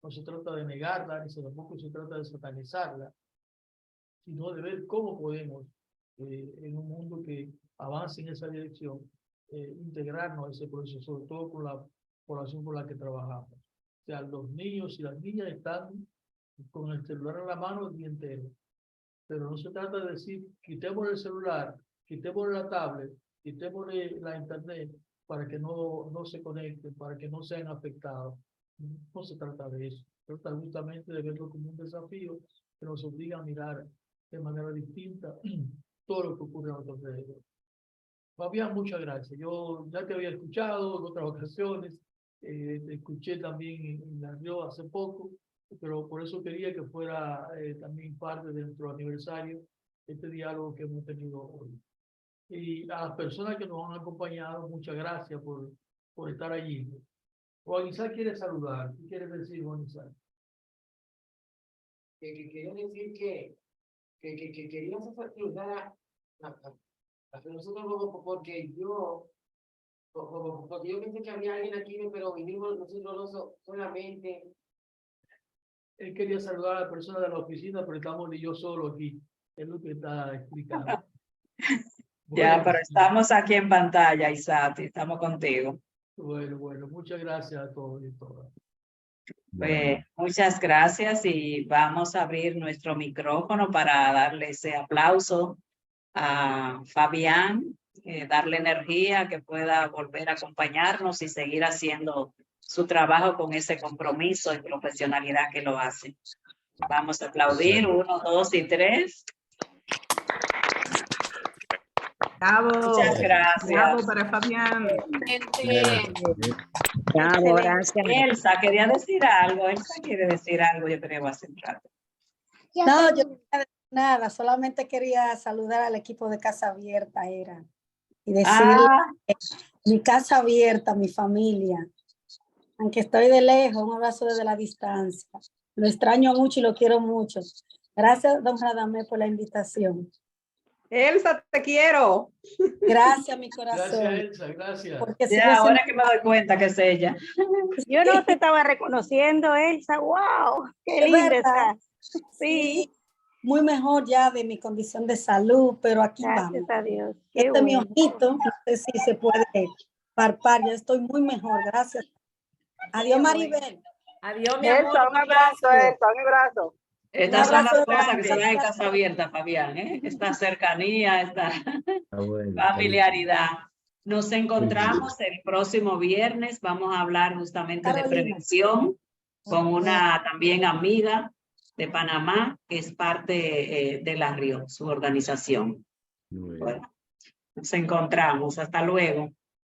D: No se trata de negarla, ni tampoco se trata de satanizarla, sino de ver cómo podemos, en un mundo que avance en esa dirección, integrarnos a ese proceso, sobre todo con la población con la que trabajamos. O sea, los niños y las niñas están con el celular en la mano el día entero. Pero no se trata de decir, quitemos el celular, quitemos la tablet, quitemos la internet para que no se conecten, para que no sean afectados. No se trata de eso. Se trata justamente de verlo como un desafío que nos obliga a mirar de manera distinta todo lo que ocurre a nuestro alrededor. Fabián, muchas gracias. Yo ya te había escuchado en otras ocasiones, te escuché también en la Río hace poco, pero por eso quería que fuera también parte de nuestro aniversario, este diálogo que hemos tenido hoy. Y a las personas que nos han acompañado, muchas gracias por estar allí. Juan Isaac quiere saludar. ¿Qué quiere decir, Juan Isaac?
G: Quería decir que queríamos saludar a nosotros porque yo pensé que había alguien aquí, pero vinimos nosotros solamente.
D: Él quería saludar a la persona de la oficina, pero estamos ni yo solo aquí. Es lo que está explicando.
C: Ya,
D: Bueno,
C: pero estamos aquí en pantalla, Isaac, estamos contigo.
D: Bueno, muchas gracias a todos y todas.
C: Pues, muchas gracias y vamos a abrir nuestro micrófono para darle ese aplauso a Fabián, darle energía, que pueda volver a acompañarnos y seguir haciendo su trabajo con ese compromiso y profesionalidad que lo hace. Vamos a aplaudir, 1, 2 y 3.
A: Bravo.
C: Muchas gracias.
A: Bravo para Fabián.
C: Bravo, gracias. Elsa quería decir algo. Elsa quiere decir algo, yo creo, hace un rato.
H: No, yo no quería decir nada, solamente quería saludar al equipo de Casa Abierta, y decirle mi casa abierta, mi familia, aunque estoy de lejos, un abrazo desde la distancia. Lo extraño mucho y lo quiero mucho. Gracias, don Radamés, por la invitación.
A: Elsa, te quiero.
H: Gracias, mi corazón.
D: Gracias, Elsa, gracias.
H: Porque
C: Ya, ahora que me doy cuenta que es ella.
I: Yo no te estaba reconociendo, Elsa. ¡Wow! ¡Qué
H: Es
I: linda
H: verdad.
I: estás! Sí,
H: muy mejor ya de mi condición de salud, pero aquí
I: gracias
H: vamos.
I: a Dios. Qué
H: Este es mi
I: bueno.
H: ojito, no sé si se puede palpar, ya estoy muy mejor, gracias. Adiós, Maribel.
C: Adiós, mi amor.
A: Elsa, un abrazo, Elsa, un abrazo.
C: Estas son las
H: abrazo
C: cosas que
H: grande.
C: se dan en Casa Abierta, Fabián, ¿eh? Esta cercanía, esta
E: Está bueno, está
C: familiaridad. Nos encontramos el próximo viernes. Vamos a hablar justamente de
H: Carolina.
C: prevención con una también amiga de Panamá, que es parte de la RIO, su organización.
E: muy bien.
C: Bueno, nos encontramos. Hasta luego.